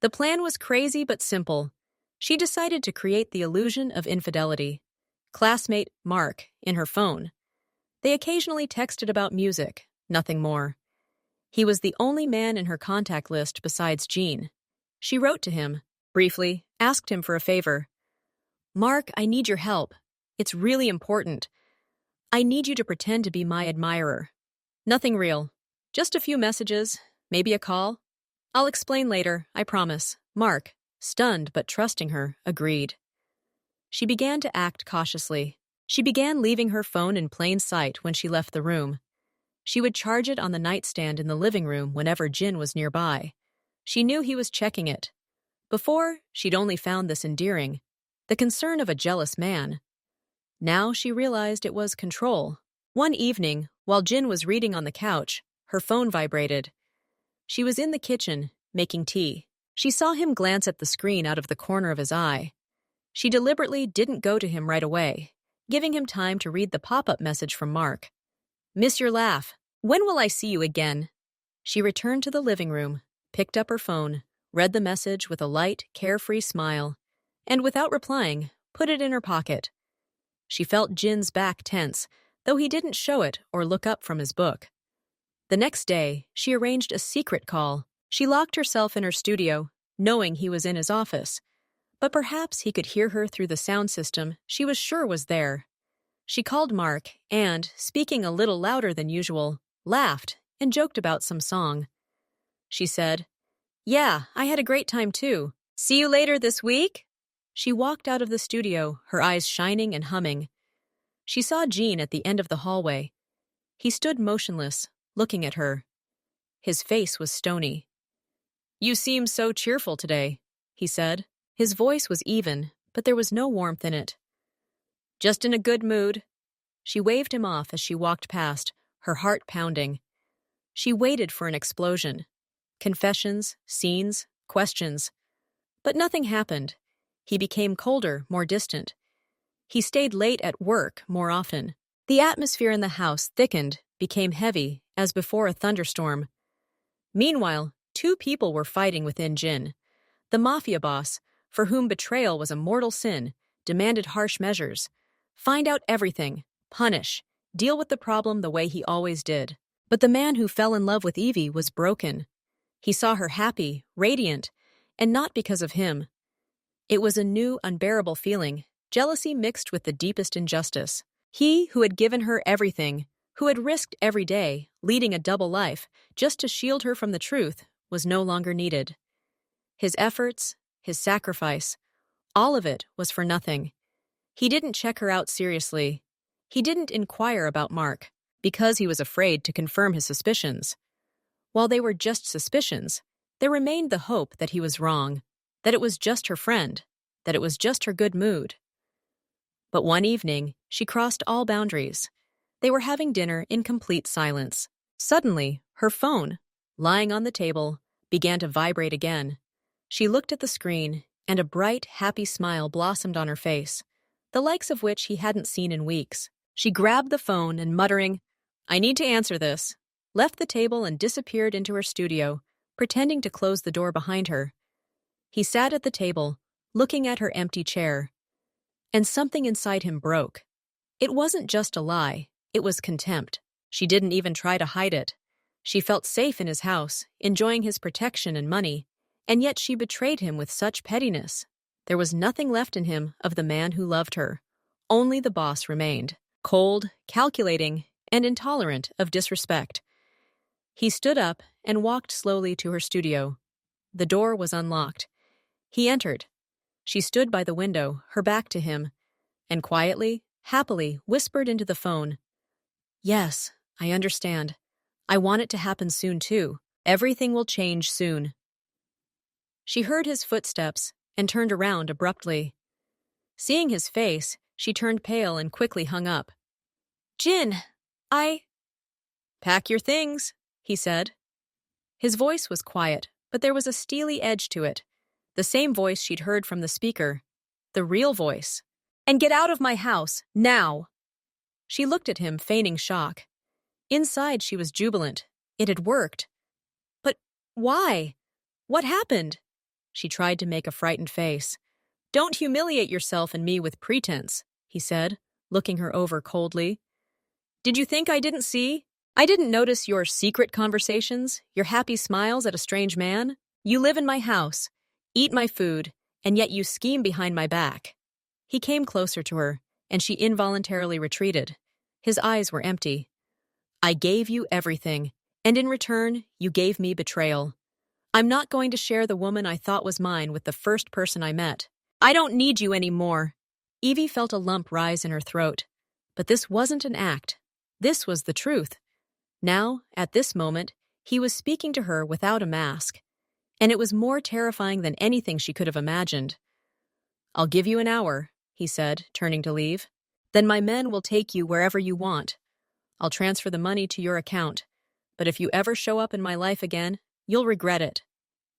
Speaker 1: The plan was crazy but simple. She decided to create the illusion of infidelity. Classmate Mark, in her phone. They occasionally texted about music, nothing more. He was the only man in her contact list besides Jean. She wrote to him, briefly, asked him for a favor. Mark, I need your help. It's really important. I need you to pretend to be my admirer. Nothing real. Just a few messages, maybe a call. I'll explain later, I promise. Mark, stunned but trusting her, agreed. She began to act cautiously. She began leaving her phone in plain sight when she left the room. She would charge it on the nightstand in the living room whenever Jin was nearby. She knew he was checking it. Before, she'd only found this endearing, the concern of a jealous man. Now she realized it was control. One evening, while Jin was reading on the couch, her phone vibrated. She was in the kitchen, making tea. She saw him glance at the screen out of the corner of his eye. She deliberately didn't go to him right away, giving him time to read the pop-up message from Mark. "Miss your laugh. When will I see you again?" She returned to the living room, picked up her phone, read the message with a light, carefree smile, and without replying, put it in her pocket. She felt Jin's back tense, though he didn't show it or look up from his book. The next day, she arranged a secret call. She locked herself in her studio, knowing he was in his office. But perhaps he could hear her through the sound system she was sure was there. She called Mark and, speaking a little louder than usual, laughed and joked about some song. She said, "Yeah, I had a great time too. See you later this week?" She walked out of the studio, her eyes shining and humming. She saw Jin at the end of the hallway. He stood motionless, looking at her. His face was stony. "You seem so cheerful today," he said. His voice was even, but there was no warmth in it. "Just in a good mood." She waved him off as she walked past, her heart pounding. She waited for an explosion. Confessions, scenes, questions. But nothing happened. He became colder, more distant. He stayed late at work more often. The atmosphere in the house thickened, became heavy, as before a thunderstorm. Meanwhile, two people were fighting within Jin. The Mafia boss, for whom betrayal was a mortal sin, demanded harsh measures. Find out everything, punish, deal with the problem the way he always did. But the man who fell in love with Evie was broken. He saw her happy, radiant, and not because of him. It was a new, unbearable feeling, jealousy mixed with the deepest injustice. He who had given her everything, who had risked every day, leading a double life, just to shield her from the truth, was no longer needed. His efforts, his sacrifice, all of it was for nothing. He didn't check her out seriously. He didn't inquire about Mark, because he was afraid to confirm his suspicions. While they were just suspicions, there remained the hope that he was wrong, that it was just her friend, that it was just her good mood. But one evening, she crossed all boundaries. They were having dinner in complete silence. Suddenly, her phone, lying on the table, began to vibrate again. She looked at the screen, and a bright, happy smile blossomed on her face, the likes of which he hadn't seen in weeks. She grabbed the phone and, muttering, "I need to answer this," left the table and disappeared into her studio, pretending to close the door behind her. He sat at the table, looking at her empty chair. And something inside him broke. It wasn't just a lie, it was contempt. She didn't even try to hide it. She felt safe in his house, enjoying his protection and money, and yet she betrayed him with such pettiness. There was nothing left in him of the man who loved her. Only the boss remained, cold, calculating, and intolerant of disrespect. He stood up and walked slowly to her studio. The door was unlocked. He entered. She stood by the window, her back to him, and quietly, happily whispered into the phone, "Yes, I understand. I want it to happen soon, too. Everything will change soon." She heard his footsteps and turned around abruptly. Seeing his face, she turned pale and quickly hung up. "Jin, Pack your things," he said. His voice was quiet, but there was a steely edge to it. The same voice she'd heard from the speaker. The real voice. "And get out of my house, now!" She looked at him, feigning shock. Inside, she was jubilant. It had worked. But why? What happened? She tried to make a frightened face. "Don't humiliate yourself and me with pretense," he said, looking her over coldly. "Did you think I didn't see? I didn't notice your secret conversations, your happy smiles at a strange man? You live in my house, eat my food, and yet you scheme behind my back." He came closer to her, and she involuntarily retreated. His eyes were empty. "I gave you everything, and in return, you gave me betrayal. I'm not going to share the woman I thought was mine with the first person I met. I don't need you anymore." Evie felt a lump rise in her throat. But this wasn't an act. This was the truth. Now, at this moment, he was speaking to her without a mask. And it was more terrifying than anything she could have imagined. "I'll give you an hour," he said, turning to leave. "Then my men will take you wherever you want. I'll transfer the money to your account. But if you ever show up in my life again, you'll regret it."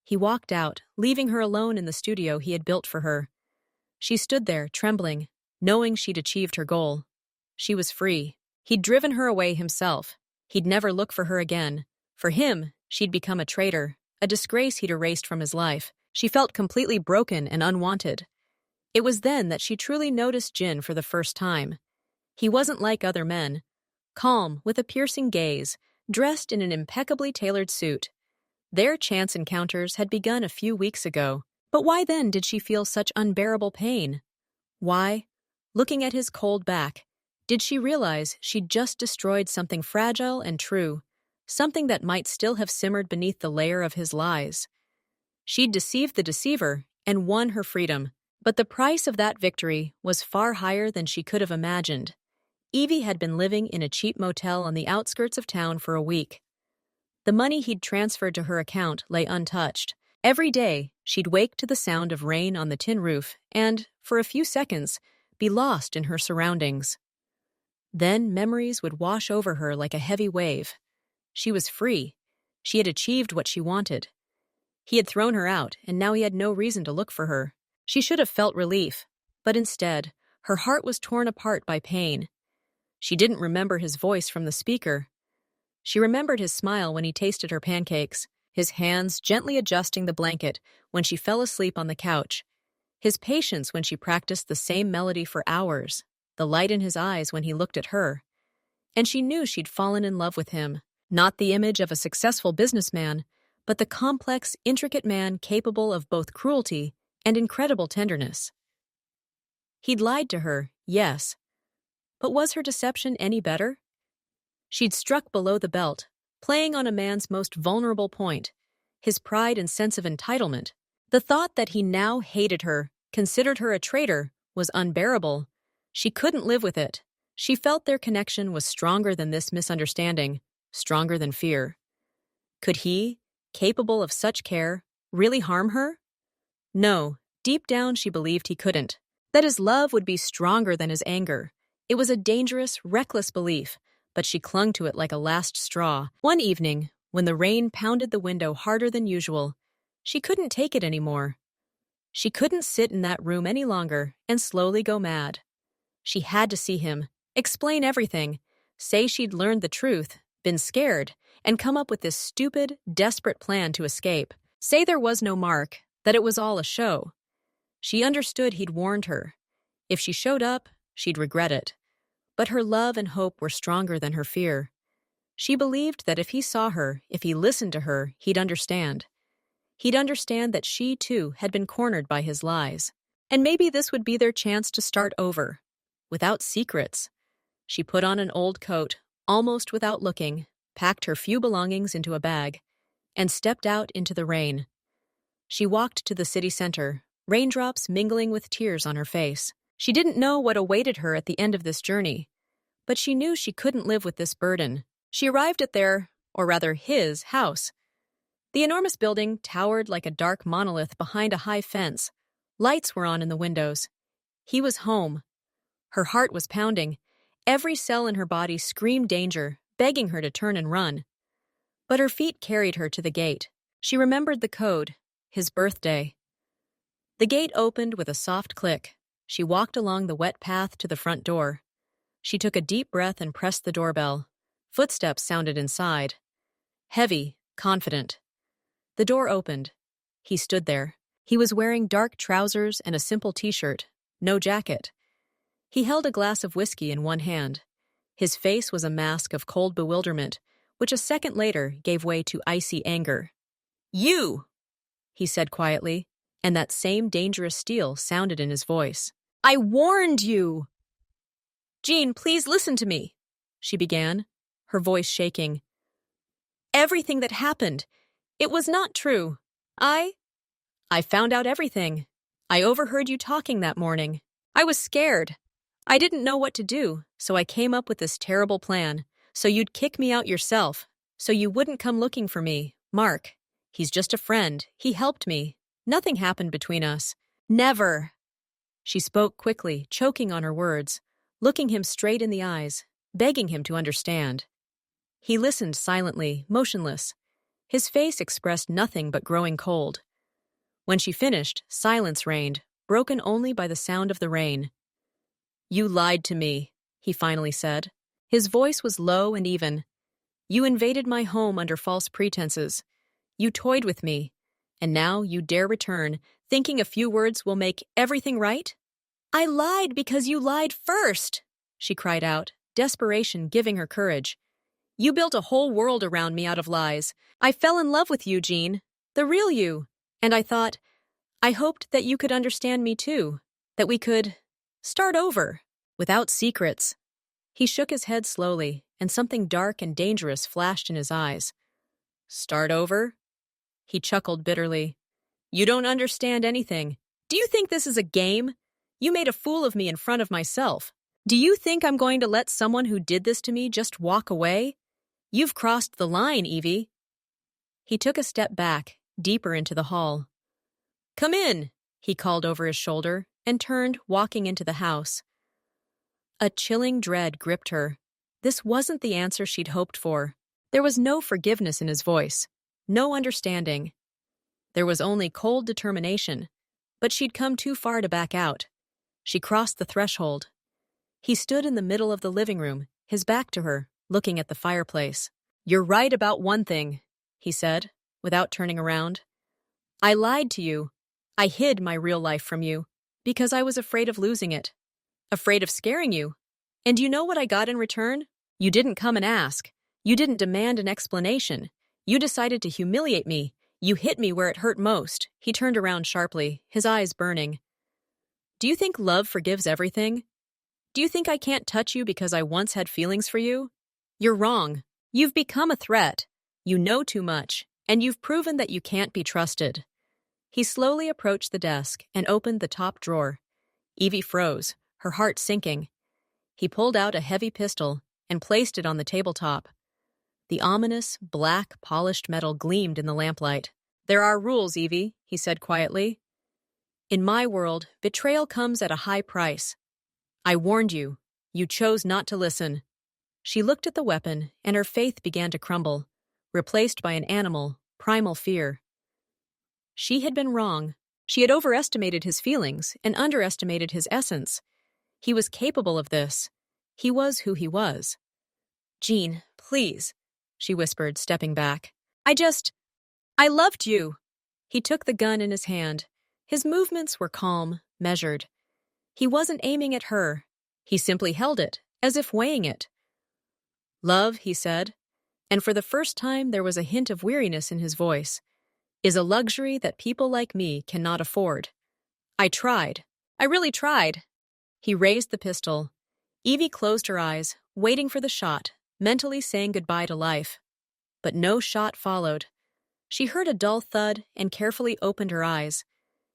Speaker 1: He walked out, leaving her alone in the studio he had built for her. She stood there, trembling, knowing she'd achieved her goal. She was free. He'd driven her away himself. He'd never look for her again. For him, she'd become a traitor, a disgrace he'd erased from his life. She felt completely broken and unwanted. It was then that she truly noticed Jin for the first time. He wasn't like other men. Calm, with a piercing gaze, dressed in an impeccably tailored suit. Their chance encounters had begun a few weeks ago, but why then did she feel such unbearable pain? Why, looking at his cold back, did she realize she'd just destroyed something fragile and true, something that might still have simmered beneath the layer of his lies? She'd deceived the deceiver and won her freedom, but the price of that victory was far higher than she could have imagined. Evie had been living in a cheap motel on the outskirts of town for a week. The money he'd transferred to her account lay untouched. Every day, she'd wake to the sound of rain on the tin roof and, for a few seconds, be lost in her surroundings. Then memories would wash over her like a heavy wave. She was free. She had achieved what she wanted. He had thrown her out, and now he had no reason to look for her. She should have felt relief, but instead, her heart was torn apart by pain. She didn't remember his voice from the speaker. She remembered his smile when he tasted her pancakes, his hands gently adjusting the blanket when she fell asleep on the couch, his patience when she practiced the same melody for hours, the light in his eyes when he looked at her. And she knew she'd fallen in love with him, not the image of a successful businessman, but the complex, intricate man capable of both cruelty and incredible tenderness. He'd lied to her, yes, but was her deception any better? She'd struck below the belt, playing on a man's most vulnerable point, his pride and sense of entitlement. The thought that he now hated her, considered her a traitor, was unbearable. She couldn't live with it. She felt their connection was stronger than this misunderstanding, stronger than fear. Could he, capable of such care, really harm her? No, deep down she believed he couldn't. That his love would be stronger than his anger. It was a dangerous, reckless belief, but she clung to it like a last straw. One evening, when the rain pounded the window harder than usual, she couldn't take it anymore. She couldn't sit in that room any longer and slowly go mad. She had to see him, explain everything, say she'd learned the truth, been scared, and come up with this stupid, desperate plan to escape. Say there was no Mark, that it was all a show. She understood he'd warned her. If she showed up, she'd regret it. But her love and hope were stronger than her fear. She believed that if he saw her, if he listened to her, he'd understand. He'd understand that she, too, had been cornered by his lies. And maybe this would be their chance to start over, without secrets. She put on an old coat, almost without looking, packed her few belongings into a bag, and stepped out into the rain. She walked to the city center, raindrops mingling with tears on her face. She didn't know what awaited her at the end of this journey, but she knew she couldn't live with this burden. She arrived at their, or rather his, house. The enormous building towered like a dark monolith behind a high fence. Lights were on in the windows. He was home. Her heart was pounding. Every cell in her body screamed danger, begging her to turn and run. But her feet carried her to the gate. She remembered the code, his birthday. The gate opened with a soft click. She walked along the wet path to the front door. She took a deep breath and pressed the doorbell. Footsteps sounded inside. Heavy, confident. The door opened. He stood there. He was wearing dark trousers and a simple t-shirt, no jacket. He held a glass of whiskey in one hand. His face was a mask of cold bewilderment, which a second later gave way to icy anger. "You!" he said quietly, and that same dangerous steel sounded in his voice. "I warned you!" "Jean, please listen to me," she began, her voice shaking. "Everything that happened, it was not true. I found out everything. I overheard you talking that morning. I was scared. I didn't know what to do, so I came up with this terrible plan, so you'd kick me out yourself, so you wouldn't come looking for me. Mark, he's just a friend. He helped me. Nothing happened between us. Never." She spoke quickly, choking on her words, looking him straight in the eyes, begging him to understand. He listened silently, motionless. His face expressed nothing but growing cold. When she finished, silence reigned, broken only by the sound of the rain. "You lied to me," he finally said. His voice was low and even. "You invaded my home under false pretenses. You toyed with me, and now you dare return, thinking a few words will make everything right?" "I lied because you lied first," she cried out, desperation giving her courage. "You built a whole world around me out of lies. I fell in love with you, Jean, the real you. And I hoped that you could understand me too, that we could start over, without secrets." He shook his head slowly, and something dark and dangerous flashed in his eyes. "Start over?" He chuckled bitterly. "You don't understand anything. Do you think this is a game? You made a fool of me in front of myself. Do you think I'm going to let someone who did this to me just walk away? You've crossed the line, Evie." He took a step back, deeper into the hall. "Come in," he called over his shoulder, and turned, walking into the house. A chilling dread gripped her. This wasn't the answer she'd hoped for. There was no forgiveness in his voice, no understanding. There was only cold determination, but she'd come too far to back out. She crossed the threshold. He stood in the middle of the living room, his back to her, looking at the fireplace. "You're right about one thing," he said, without turning around. "I lied to you. I hid my real life from you, because I was afraid of losing it. Afraid of scaring you. And you know what I got in return? You didn't come and ask. You didn't demand an explanation. You decided to humiliate me. You hit me where it hurt most." He turned around sharply, his eyes burning. "Do you think love forgives everything? Do you think I can't touch you because I once had feelings for you? You're wrong. You've become a threat. You know too much, and you've proven that you can't be trusted." He slowly approached the desk and opened the top drawer. Evie froze, her heart sinking. He pulled out a heavy pistol and placed it on the tabletop. The ominous, black, polished metal gleamed in the lamplight. "There are rules, Evie," he said quietly. "In my world, betrayal comes at a high price. I warned you. You chose not to listen." She looked at the weapon, and her faith began to crumble, replaced by an animal, primal fear. She had been wrong. She had overestimated his feelings and underestimated his essence. He was capable of this. He was who he was. "Jean, please," she whispered, stepping back. I loved you." He took the gun in his hand. His movements were calm, measured. He wasn't aiming at her. He simply held it, as if weighing it. "Love," he said, and for the first time there was a hint of weariness in his voice, "is a luxury that people like me cannot afford. I tried. I really tried." He raised the pistol. Evie closed her eyes, waiting for the shot, mentally saying goodbye to life. But no shot followed. She heard a dull thud and carefully opened her eyes.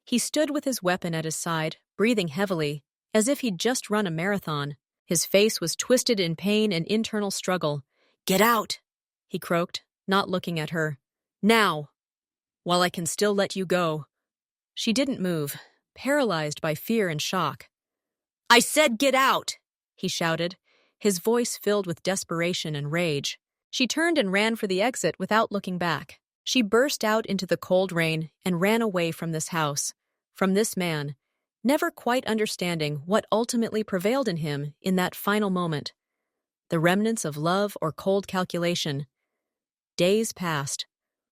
Speaker 1: He stood with his weapon at his side, breathing heavily, as if he'd just run a marathon. His face was twisted in pain and internal struggle. "Get out," he croaked, not looking at her. "Now, while I can still let you go." She didn't move, paralyzed by fear and shock. "I said get out," he shouted, his voice filled with desperation and rage. She turned and ran for the exit without looking back. She burst out into the cold rain and ran away from this house, from this man, never quite understanding what ultimately prevailed in him in that final moment. The remnants of love or cold calculation. Days passed.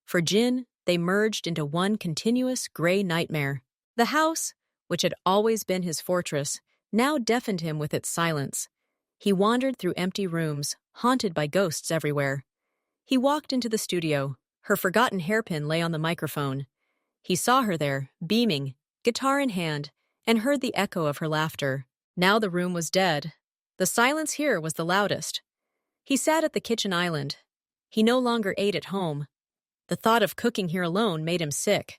Speaker 1: For Jin, they merged into one continuous gray nightmare. The house, which had always been his fortress, now deafened him with its silence. He wandered through empty rooms, haunted by ghosts everywhere. He walked into the studio. Her forgotten hairpin lay on the microphone. He saw her there, beaming, guitar in hand, and heard the echo of her laughter. Now the room was dead. The silence here was the loudest. He sat at the kitchen island. He no longer ate at home. The thought of cooking here alone made him sick.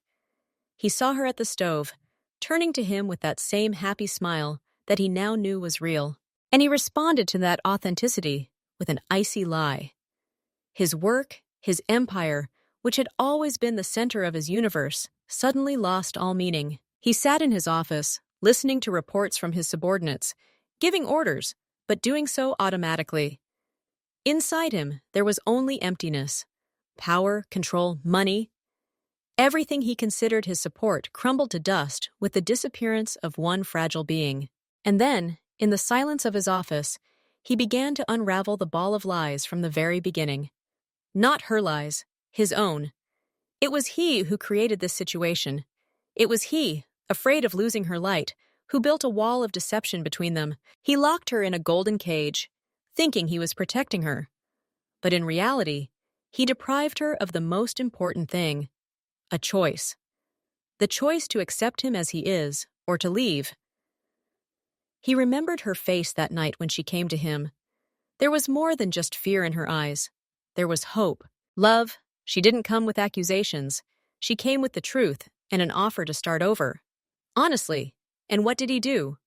Speaker 1: He saw her at the stove, turning to him with that same happy smile that he now knew was real. And he responded to that authenticity with an icy lie. His work, his empire, which had always been the center of his universe, suddenly lost all meaning. He sat in his office, listening to reports from his subordinates, giving orders, but doing so automatically. Inside him, there was only emptiness. power, control, money. Everything he considered his support crumbled to dust with the disappearance of one fragile being. And then, in the silence of his office, he began to unravel the ball of lies from the very beginning. Not her lies, his own. It was he who created this situation. It was he, afraid of losing her light, who built a wall of deception between them. He locked her in a golden cage, thinking he was protecting her. But in reality, he deprived her of the most important thing, a choice. The choice to accept him as he is, or to leave. He remembered her face that night when she came to him. There was more than just fear in her eyes. There was hope, love. She didn't come with accusations. She came with the truth and an offer to start over. Honestly. And what did he do?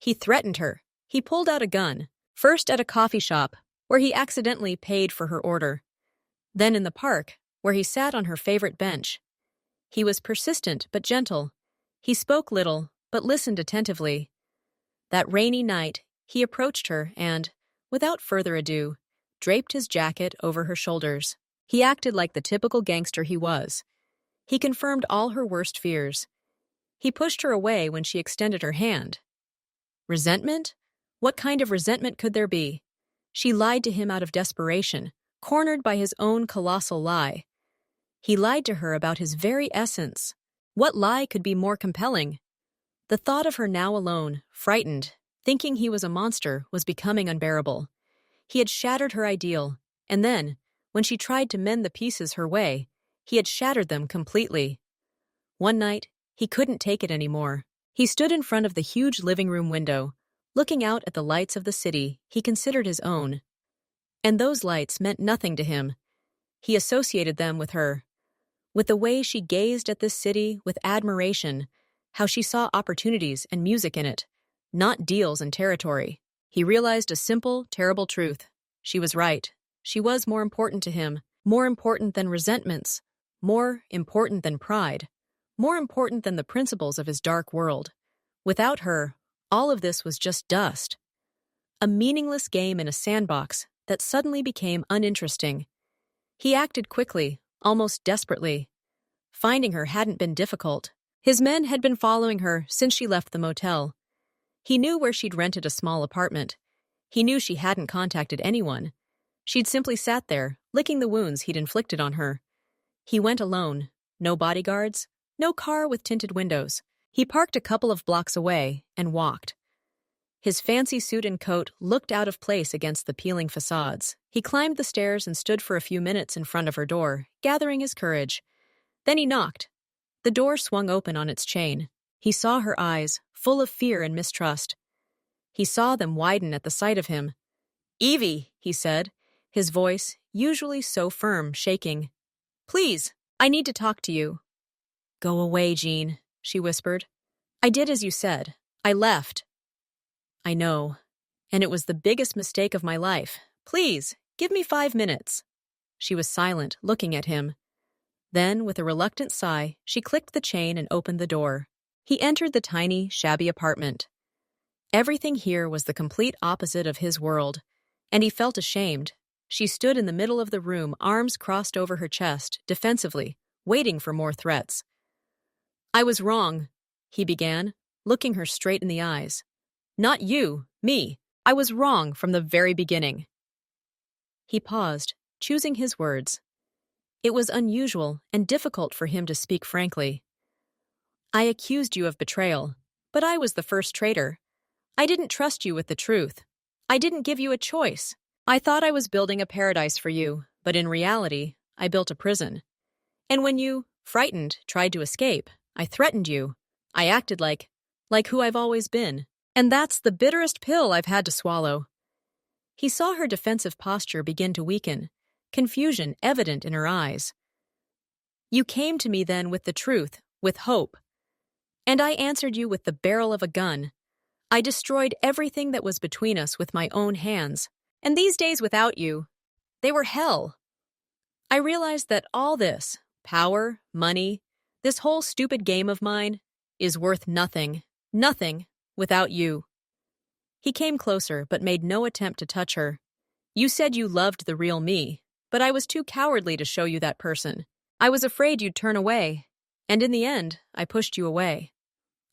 Speaker 1: He threatened her. He pulled out a gun, first at a coffee shop, where he accidentally paid for her order. Then in the park, where he sat on her favorite bench. He was persistent but gentle. He spoke little, but listened attentively. That rainy night, he approached her and, without further ado, draped his jacket over her shoulders. He acted like the typical gangster he was. He confirmed all her worst fears. He pushed her away when she extended her hand. Resentment? What kind of resentment could there be? She lied to him out of desperation, cornered by his own colossal lie. He lied to her about his very essence. What lie could be more compelling? The thought of her now alone, frightened, thinking he was a monster, was becoming unbearable. He had shattered her ideal, and then, when she tried to mend the pieces her way, he had shattered them completely. One night, he couldn't take it anymore. He stood in front of the huge living room window, looking out at the lights of the city he considered his own. And those lights meant nothing to him. He associated them with her. With the way she gazed at this city with admiration, how she saw opportunities and music in it, not deals and territory. He realized a simple, terrible truth. She was right. She was more important to him, more important than resentments, more important than pride, more important than the principles of his dark world. Without her, all of this was just dust. A meaningless game in a sandbox that suddenly became uninteresting. He acted quickly, almost desperately. Finding her hadn't been difficult. His men had been following her since she left the motel. He knew where she'd rented a small apartment. He knew she hadn't contacted anyone. She'd simply sat there, licking the wounds he'd inflicted on her. He went alone. No bodyguards, no car with tinted windows. He parked a couple of blocks away and walked. His fancy suit and coat looked out of place against the peeling facades. He climbed the stairs and stood for a few minutes in front of her door, gathering his courage. Then he knocked. The door swung open on its chain. He saw her eyes, full of fear and mistrust. He saw them widen at the sight of him. "Evie," he said, his voice, usually so firm, shaking. "Please, I need to talk to you." "Go away, Jean," she whispered. "I did as you said. I left." "I know. And it was the biggest mistake of my life. Please, give me 5 minutes." She was silent, looking at him. Then, with a reluctant sigh, she clicked the chain and opened the door. He entered the tiny, shabby apartment. Everything here was the complete opposite of his world, and he felt ashamed. She stood in the middle of the room, arms crossed over her chest, defensively, waiting for more threats. "I was wrong," he began, looking her straight in the eyes. "Not you, me. I was wrong from the very beginning." He paused, choosing his words. It was unusual and difficult for him to speak frankly. "I accused you of betrayal, but I was the first traitor. I didn't trust you with the truth. I didn't give you a choice. I thought I was building a paradise for you, but in reality, I built a prison. And when you, frightened, tried to escape, I threatened you. I acted like who I've always been. And that's the bitterest pill I've had to swallow." He saw her defensive posture begin to weaken, confusion evident in her eyes. "You came to me then with the truth, with hope. And I answered you with the barrel of a gun. I destroyed everything that was between us with my own hands. And these days without you, they were hell. I realized that all this, power, money, this whole stupid game of mine, is worth nothing, nothing, without you." He came closer but made no attempt to touch her. "You said you loved the real me. but I was too cowardly to show you that person. I was afraid you'd turn away, and in the end, I pushed you away.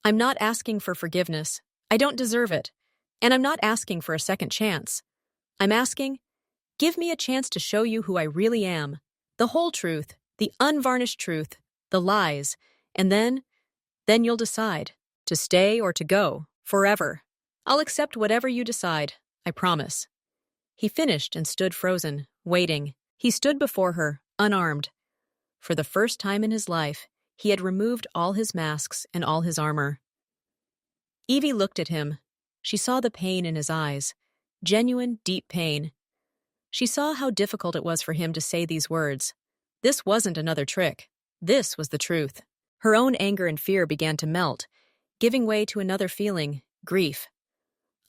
Speaker 1: I'm not asking for forgiveness. I don't deserve it. And I'm not asking for a second chance. I'm asking, give me a chance to show you who I really am. The whole truth, the unvarnished truth, the lies, and then you'll decide, to stay or to go, forever. I'll accept whatever you decide, I promise. He finished and stood frozen, waiting. He stood before her, unarmed. For the first time in his life, he had removed all his masks and all his armor. Evie looked at him. She saw the pain in his eyes, genuine, deep pain. She saw how difficult it was for him to say these words. This wasn't another trick. This was the truth. Her own anger and fear began to melt, giving way to another feeling, grief.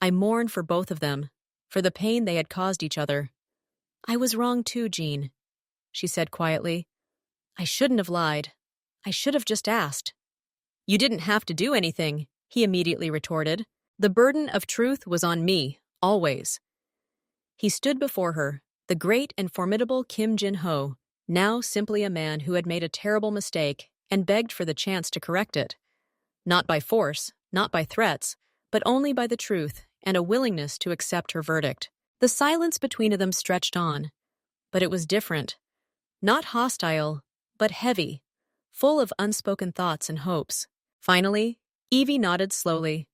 Speaker 1: I mourned for both of them, for the pain they had caused each other. I was wrong too, Jean, she said quietly. I shouldn't have lied. I should have just asked. You didn't have to do anything, he immediately retorted. The burden of truth was on me, always. He stood before her, the great and formidable Kim Jin-ho, now simply a man who had made a terrible mistake and begged for the chance to correct it. Not by force, not by threats, but only by the truth and a willingness to accept her verdict. The silence between them stretched on, but it was different. Not hostile, but heavy, full of unspoken thoughts and hopes. Finally, Evie nodded slowly.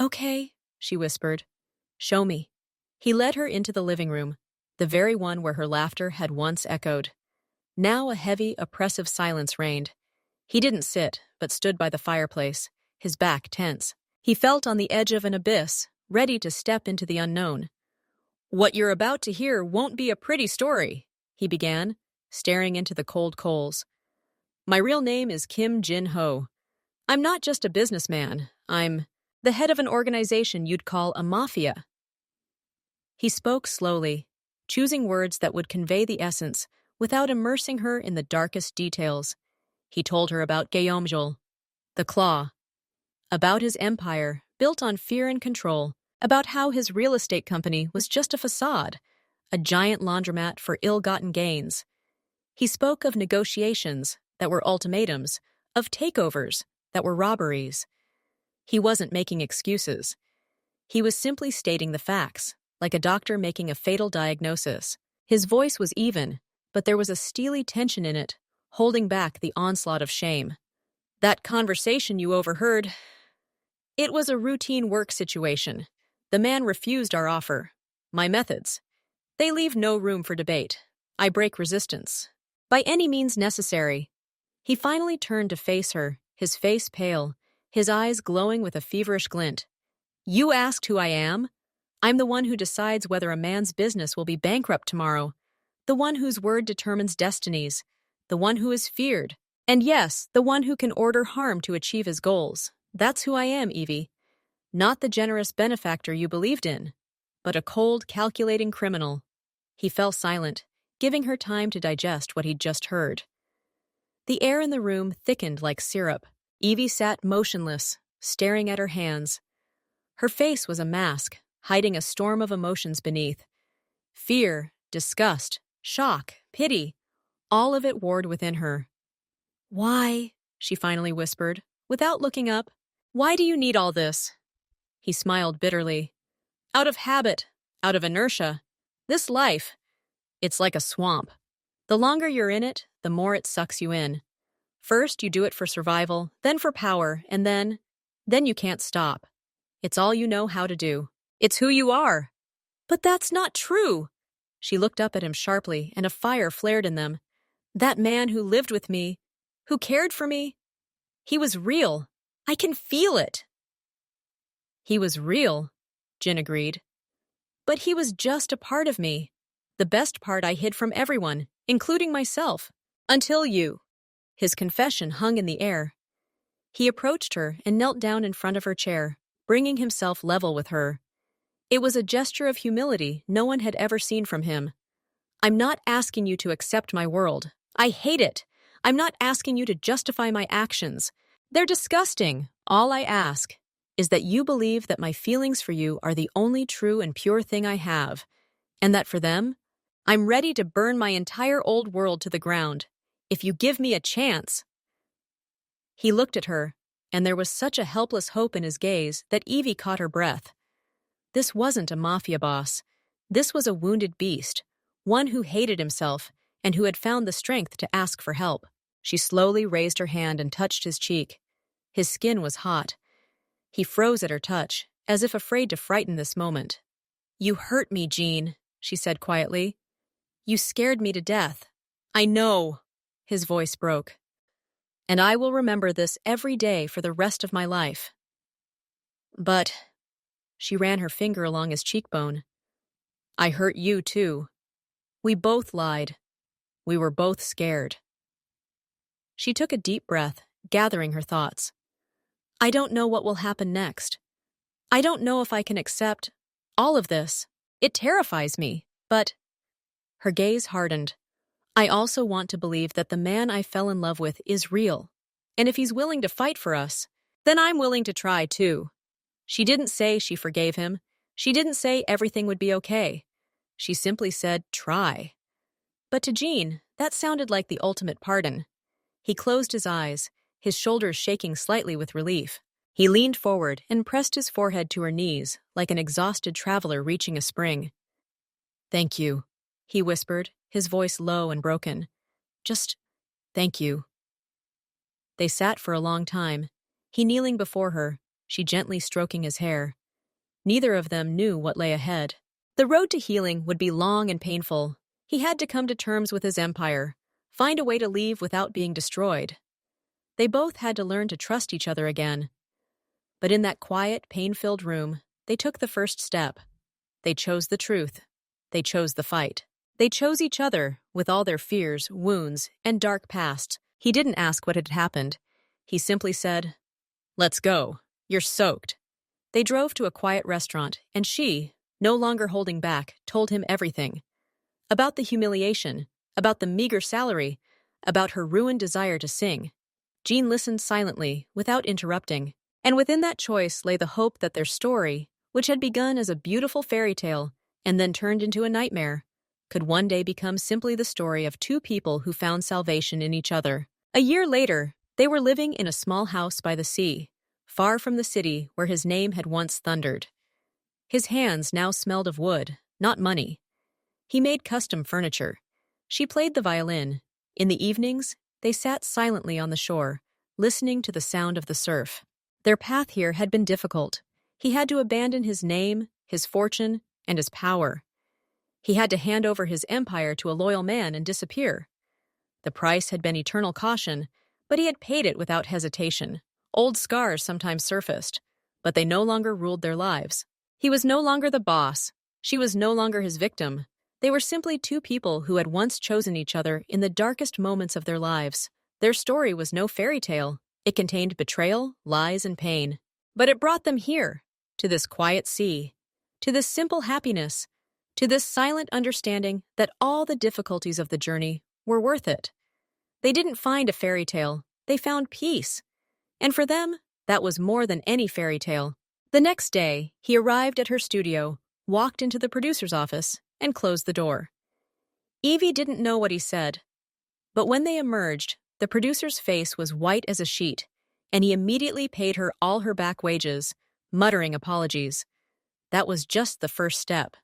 Speaker 1: Okay, she whispered. Show me. He led her into the living room, the very one where her laughter had once echoed. Now a heavy, oppressive silence reigned. He didn't sit, but stood by the fireplace, his back tense. He felt on the edge of an abyss, ready to step into the unknown. What you're about to hear won't be a pretty story, he began, staring into the cold coals. My real name is Kim Jin-ho. I'm not just a businessman. I'm the head of an organization you'd call a mafia. He spoke slowly, choosing words that would convey the essence without immersing her in the darkest details. He told her about Guillaume, the Claw, about his empire built on fear and control, about how his real estate company was just a facade, a giant laundromat for ill-gotten gains. He spoke of negotiations that were ultimatums, of takeovers that were robberies. He wasn't making excuses. He was simply stating the facts, like a doctor making a fatal diagnosis. His voice was even, but there was a steely tension in it, holding back the onslaught of shame. That conversation you overheard, it was a routine work situation. The man refused our offer. My methods, they leave no room for debate. I break resistance. By any means necessary. He finally turned to face her, his face pale, his eyes glowing with a feverish glint. You asked who I am? I'm the one who decides whether a man's business will be bankrupt tomorrow, the one whose word determines destinies, the one who is feared, and yes, the one who can order harm to achieve his goals. That's who I am, Evie. Not the generous benefactor you believed in, but a cold, calculating criminal. He fell silent, giving her time to digest what he'd just heard. The air in the room thickened like syrup. Evie sat motionless, staring at her hands. Her face was a mask, hiding a storm of emotions beneath. Fear, disgust, shock, pity, all of it warred within her. Why? She finally whispered, without looking up. Why do you need all this? He smiled bitterly. Out of habit, out of inertia. This life, it's like a swamp. The longer you're in it, the more it sucks you in. First, you do it for survival, then for power, and then you can't stop. It's all you know how to do. It's who you are. But that's not true. She looked up at him sharply, and a fire flared in them. That man who lived with me, who cared for me, he was real. I can feel it. He was real, Jin agreed. But he was just a part of me. The best part I hid from everyone, including myself. Until you. His confession hung in the air. He approached her and knelt down in front of her chair, bringing himself level with her. It was a gesture of humility no one had ever seen from him. I'm not asking you to accept my world. I hate it. I'm not asking you to justify my actions. They're disgusting. All I ask is that you believe that my feelings for you are the only true and pure thing I have, and that for them, I'm ready to burn my entire old world to the ground. If you give me a chance. He looked at her, and there was such a helpless hope in his gaze that Evie caught her breath. This wasn't a mafia boss. This was a wounded beast, one who hated himself and who had found the strength to ask for help. She slowly raised her hand and touched his cheek. His skin was hot. He froze at her touch, as if afraid to frighten this moment. "You hurt me, Jean," she said quietly. "You scared me to death." "I know," his voice broke. "And I will remember this every day for the rest of my life." "But," she ran her finger along his cheekbone, "I hurt you too. We both lied. We were both scared." She took a deep breath, gathering her thoughts. "I don't know what will happen next. I don't know if I can accept all of this. It terrifies me, but—" Her gaze hardened. "I also want to believe that the man I fell in love with is real. And if he's willing to fight for us, then I'm willing to try too." She didn't say she forgave him. She didn't say everything would be okay. She simply said, try. But to Jean, that sounded like the ultimate pardon. He closed his eyes, his shoulders shaking slightly with relief. He leaned forward and pressed his forehead to her knees, like an exhausted traveler reaching a spring. "Thank you," he whispered, his voice low and broken. "Just thank you." They sat for a long time, he kneeling before her, she gently stroking his hair. Neither of them knew what lay ahead. The road to healing would be long and painful. He had to come to terms with his empire, find a way to leave without being destroyed. They both had to learn to trust each other again. But in that quiet, pain-filled room, they took the first step. They chose the truth. They chose the fight. They chose each other, with all their fears, wounds, and dark pasts. He didn't ask what had happened. He simply said, "Let's go. You're soaked." They drove to a quiet restaurant, and she, no longer holding back, told him everything. About the humiliation, about the meager salary, about her ruined desire to sing. Jean listened silently, without interrupting. And within that choice lay the hope that their story, which had begun as a beautiful fairy tale and then turned into a nightmare, could one day become simply the story of two people who found salvation in each other. A year later, they were living in a small house by the sea, far from the city where his name had once thundered. His hands now smelled of wood, not money. He made custom furniture. She played the violin. In the evenings, they sat silently on the shore, listening to the sound of the surf. Their path here had been difficult. He had to abandon his name, his fortune, and his power. He had to hand over his empire to a loyal man and disappear. The price had been eternal caution, but he had paid it without hesitation. Old scars sometimes surfaced, but they no longer ruled their lives. He was no longer the boss. She was no longer his victim. They were simply two people who had once chosen each other in the darkest moments of their lives. Their story was no fairy tale. It contained betrayal, lies, and pain. But it brought them here, to this quiet sea, to this simple happiness, to this silent understanding that all the difficulties of the journey were worth it. They didn't find a fairy tale. They found peace. And for them, that was more than any fairy tale. The next day, he arrived at her studio, walked into the producer's office, and closed the door. Evie didn't know what he said. But when they emerged, the producer's face was white as a sheet, and he immediately paid her all her back wages, muttering apologies. That was just the first step.